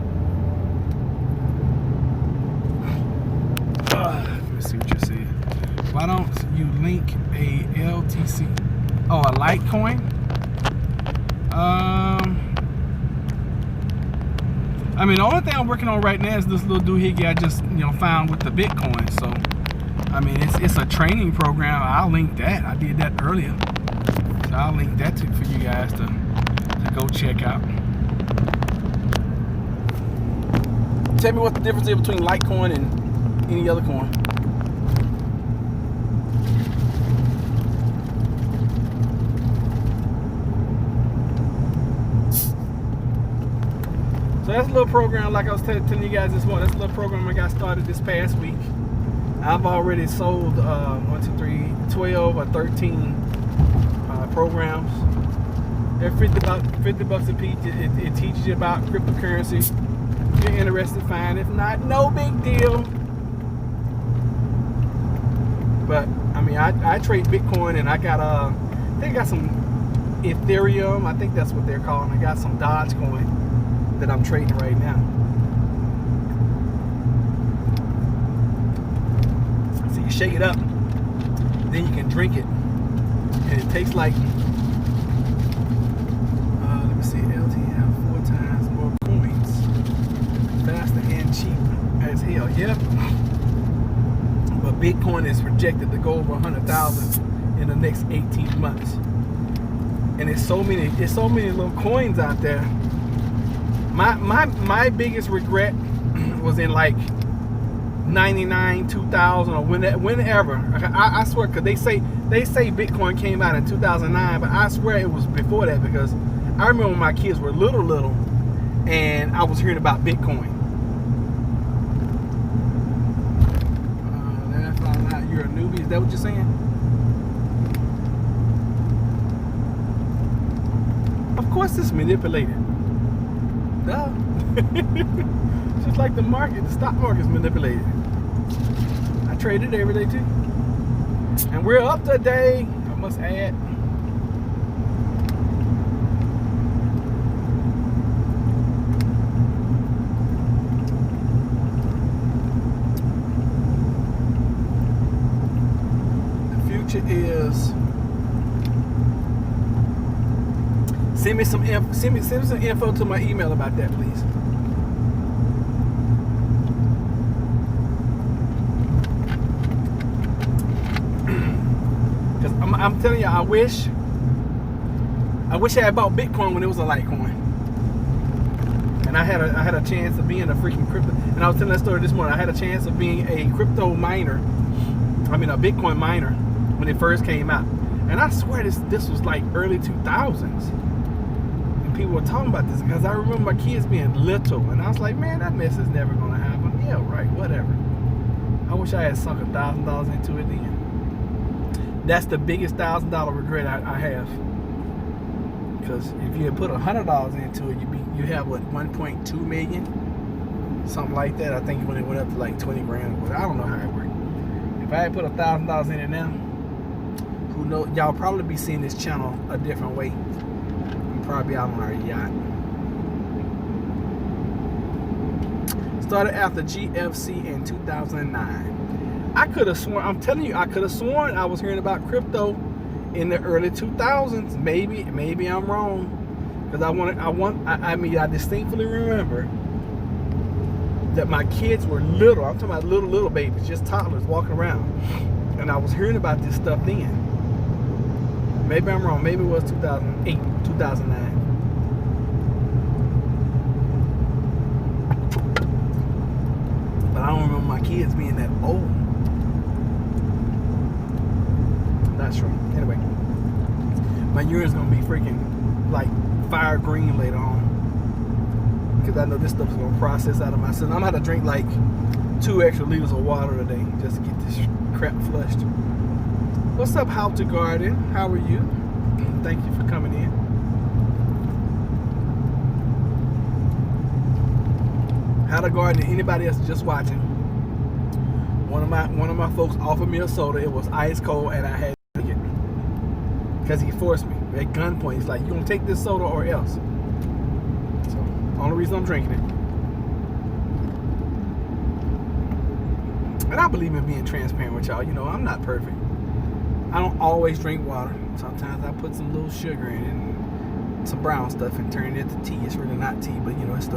Let me see what you said. Why don't you link a LTC? Oh, a Litecoin? I mean, the only thing I'm working on right now is this little doohickey I just found with the Bitcoin. So, I mean, it's a training program. I'll link that. I did that earlier, so I'll link that for you guys to go check out. Tell me what the difference is between Litecoin and any other coin. So that's a little program, like I was telling you guys this morning. That's a little program I got started this past week. I've already sold 12 or 13 programs. They're $50 a piece. It teaches you about cryptocurrency. If you're interested, fine. If not, no big deal. But I mean, I trade Bitcoin, and I think I got some Ethereum. I think that's what they're calling. I got some Dogecoin that I'm trading right now. So you shake it up, then you can drink it, and it tastes like, let me see, LTF 4 times more coins, faster and cheap as hell. Yep. But Bitcoin is projected to go over 100,000 in the next 18 months, and there's so many little coins out there. My biggest regret was in like 99, 2000, or whenever. I swear, because they say Bitcoin came out in 2009, but I swear it was before that, because I remember when my kids were little, and I was hearing about Bitcoin. Then I found out you're a newbie. Is that what you're saying? Of course, it's manipulated. Duh. Just like the market, the stock market's manipulated. I trade it every day too. And we're up today, I must add. The future is send me some info to my email about that, please. I'm telling you, I wish I had bought Bitcoin when it was a Litecoin, and I had a chance of being a freaking crypto. And I was telling that story this morning. I had a chance of being a crypto miner. I mean, a Bitcoin miner when it first came out. And I swear this was like early 2000s, and people were talking about this because I remember my kids being little, and I was like, man, that mess is never gonna happen. Yeah, right, whatever. I wish I had sunk $1,000 into it then. That's the biggest $1,000 regret I have. Because if you had put $100 into it, you have what, 1.2 million, something like that. I think when it went up to like 20 grand, but I don't know how it worked. If I had put $1,000 in it now, who knows? Y'all probably be seeing this channel a different way. I'm probably out on our yacht. Started after GFC in 2009. I could have sworn, I'm telling you, I could have sworn I was hearing about crypto in the early 2000s. Maybe I'm wrong. Because I distinctly remember that my kids were little. I'm talking about little babies, just toddlers walking around. And I was hearing about this stuff then. Maybe I'm wrong. Maybe it was 2008, 2009. But I don't remember my kids being that old. Not sure. Anyway, my urine's gonna be freaking like fire green later on, because I know this stuff is gonna process out of my system. I'm gonna have to drink like 2 extra liters of water today just to get this crap flushed. What's up, How to Garden? How are you? Thank you for coming in. How to Garden? Anybody else just watching? One of my folks offered me a soda. It was ice cold, and I had to drink it because he forced me at gunpoint. He's like, "You gonna take this soda or else?" So, only reason I'm drinking it. And I believe in being transparent with y'all. You know, I'm not perfect. I don't always drink water. Sometimes I put some little sugar in it and some brown stuff and turn it into tea. It's really not tea, but you know, it's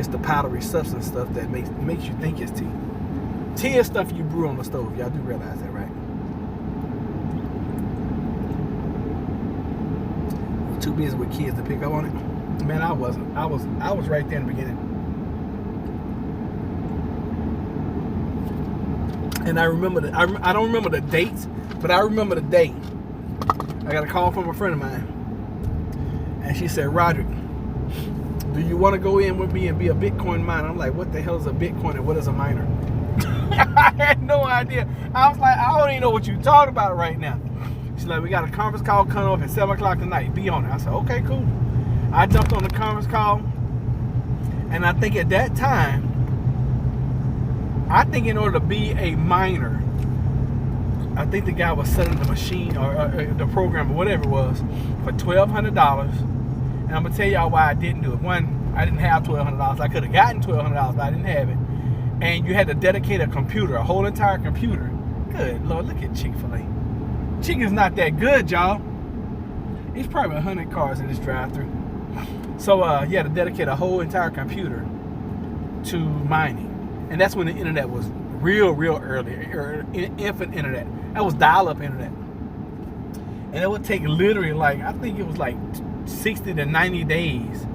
the powdery substance stuff that makes you think it's tea. Tea is stuff you brew on the stove. Y'all do realize that, right? I'm too busy with kids to pick up on it. Man, I wasn't. I was right there in the beginning. And I remember I don't remember the dates, but I remember the day. I got a call from a friend of mine, and she said, "Roderick, do you want to go in with me and be a Bitcoin miner?" I'm like, "What the hell is a Bitcoin and what is a miner?" I had no idea. I was like, "I don't even know what you're talking about right now." She's like, "We got a conference call coming up at 7 o'clock tonight. Be on it." I said, "Okay, cool." I jumped on the conference call, and I think at that time, in order to be a miner, I think the guy was selling the machine or the program or whatever it was for $1,200. And I'm gonna tell y'all why I didn't do it. One, I didn't have $1,200. I could have gotten $1,200, but I didn't have it. And you had to dedicate a computer, a whole entire computer. Good Lord, look at Chick-fil-A. Chicken's not that good, y'all. There's probably 100 cars in this drive-thru. So you had to dedicate a whole entire computer to mining. And that's when the internet was real early, or infant internet. That was dial-up internet. And it would take literally like, I think it was like 60 to 90 days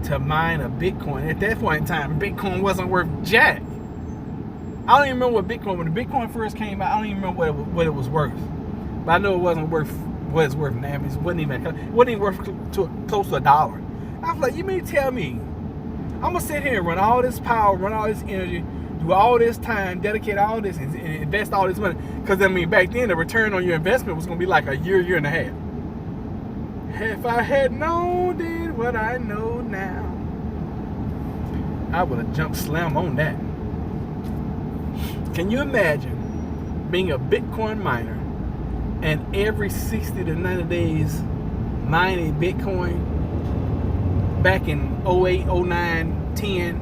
to mine a Bitcoin. At that point in time, Bitcoin wasn't worth jack. I don't even remember what Bitcoin, when the Bitcoin first came out, I don't even remember what it was worth. But I know it wasn't worth what it's worth now. It wasn't even worth close to $1. I was like, you mean tell me, I'm going to sit here and run all this power, run all this energy, do all this time, dedicate all this, and invest all this money. Because, I mean, back then, the return on your investment was going to be like a year and a half. If I had known then what I know now, I would have jumped slam on that. Can you imagine being a Bitcoin miner and every 60 to 90 days mining Bitcoin back in 08, 09, 10,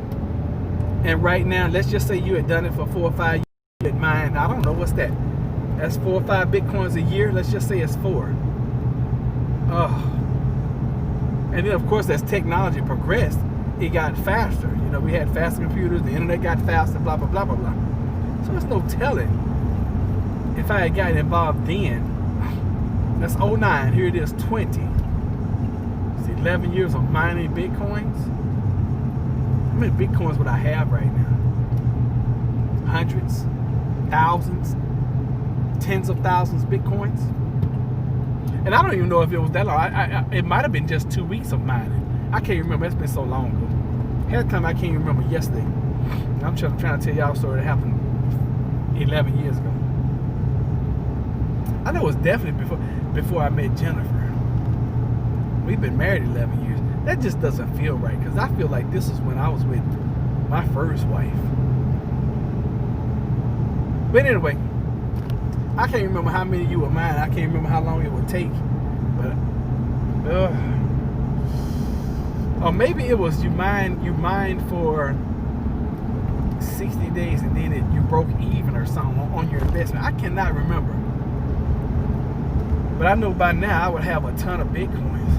and right now, let's just say you had done it for 4 or 5 years, you had mined, I don't know, what's that? That's 4 or 5 Bitcoins a year. Let's just say it's 4. Oh. And then, of course, as technology progressed, it got faster. You know, we had faster computers, the internet got faster, blah, blah, blah, blah, blah. So there's no telling if I had gotten involved then. That's 09. Here it is, 20. It's 11 years of mining Bitcoins. How many Bitcoins would I have right now? Hundreds, thousands, tens of thousands of Bitcoins. And I don't even know if it was that long. It might have been just 2 weeks of mining. I can't remember. It's been so long ago. Half the time I can't even remember yesterday. And I'm trying to tell y'all a story that happened 11 years ago. I know it was definitely before I met Jennifer. We've been married 11 years. That just doesn't feel right, because I feel like this is when I was with my first wife. But anyway, I can't remember how many you were mine. I can't remember how long it would take. But or maybe it was you mined for 60 days and then you broke even or something on your investment. I cannot remember. But I know by now I would have a ton of Bitcoins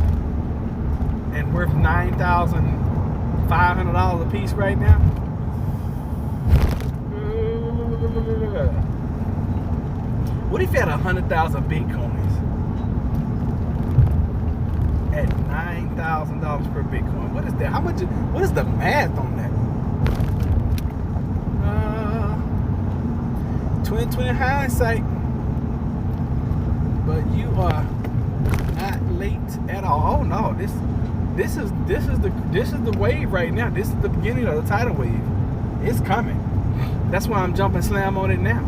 and worth $9,500 a piece right now. What if you had 100,000 Bitcoins at $9,000 per Bitcoin? What is that? How much? What is the math on that? 20/20 hindsight. But you are not late at all. Oh no, this is the wave right now. This is the beginning of the tidal wave. It's coming. That's why I'm jumping slam on it now.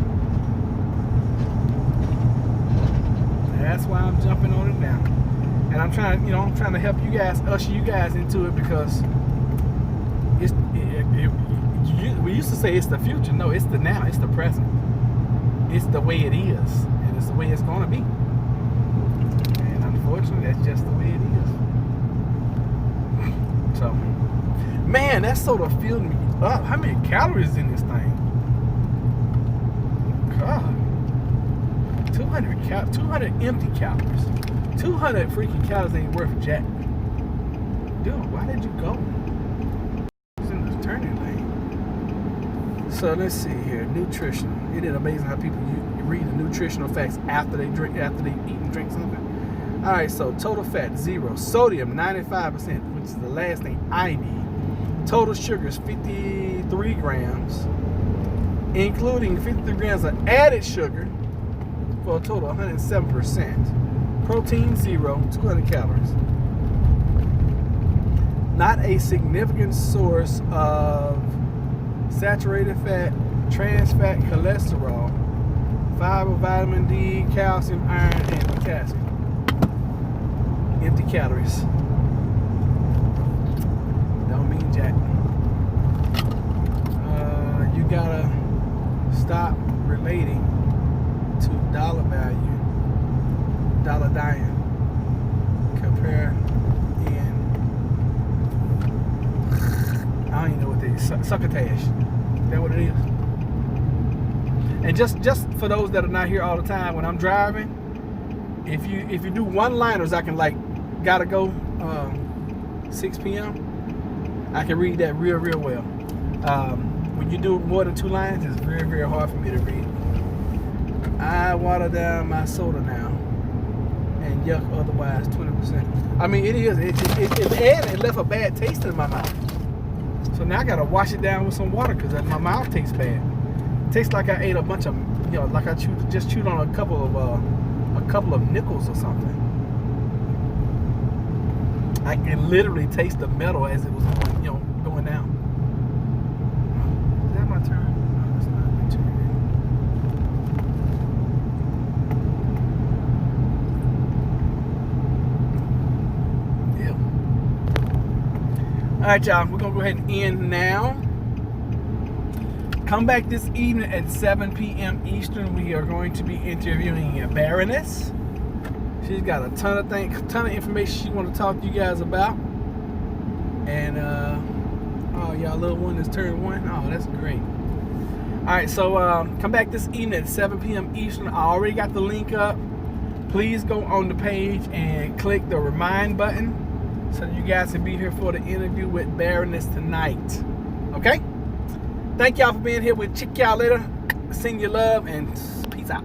That's why I'm jumping on it now. And I'm trying to help you guys, usher you guys into it, because we used to say it's the future. No, it's the now. It's the present. It's the way it is, and it's the way it's gonna be. And unfortunately, that's just the way it is. So, man, that soda filled me up. How many calories in this thing? God. 200 empty calories. 200 freaking calories ain't worth jack. Dude, why did you go? It's in the turning lane. So let's see here. Nutrition. Isn't it amazing how people you read the nutritional facts after they eat and drink something? Alright, so total fat 0. Sodium 95%, which is the last thing I need. Total sugar is 53 grams, including 53 grams of added sugar, for a total of 107%. Protein 0, 200 calories. Not a significant source of saturated fat, trans fat, cholesterol, fiber, vitamin D, calcium, iron, and potassium. Empty calories. Don't mean jack. You gotta stop relating to dollar value, dollar dying, compare in, I don't even know what they is, succotash. Is that what it is? And just for those that are not here all the time, when I'm driving, if you do one-liners, I can gotta go 6 p.m. I can read that real well. When you do more than 2 lines, it's very, very hard for me to read. I water down my soda now, and yuck, otherwise 20%. I mean, it is. It left a bad taste in my mouth. So now I gotta wash it down with some water, because my mouth tastes bad. It tastes like I ate a bunch of, like I just chewed on a couple of nickels or something. I can literally taste the metal as it was going down. Is that my turn? No, it's not my turn. Yeah. All right, y'all. We're gonna go ahead and end now. Come back this evening at 7 p.m. Eastern. We are going to be interviewing a Baroness. She's got a ton of information she want to talk to you guys about. And oh, y'all little one is turned 1. Oh, that's great. All right, so come back this evening at 7 p.m. Eastern. I already got the link up. Please go on the page and click the remind button so that you guys can be here for the interview with Baroness tonight. Okay? Thank y'all for being here. We'll check y'all later. Send you love and peace out.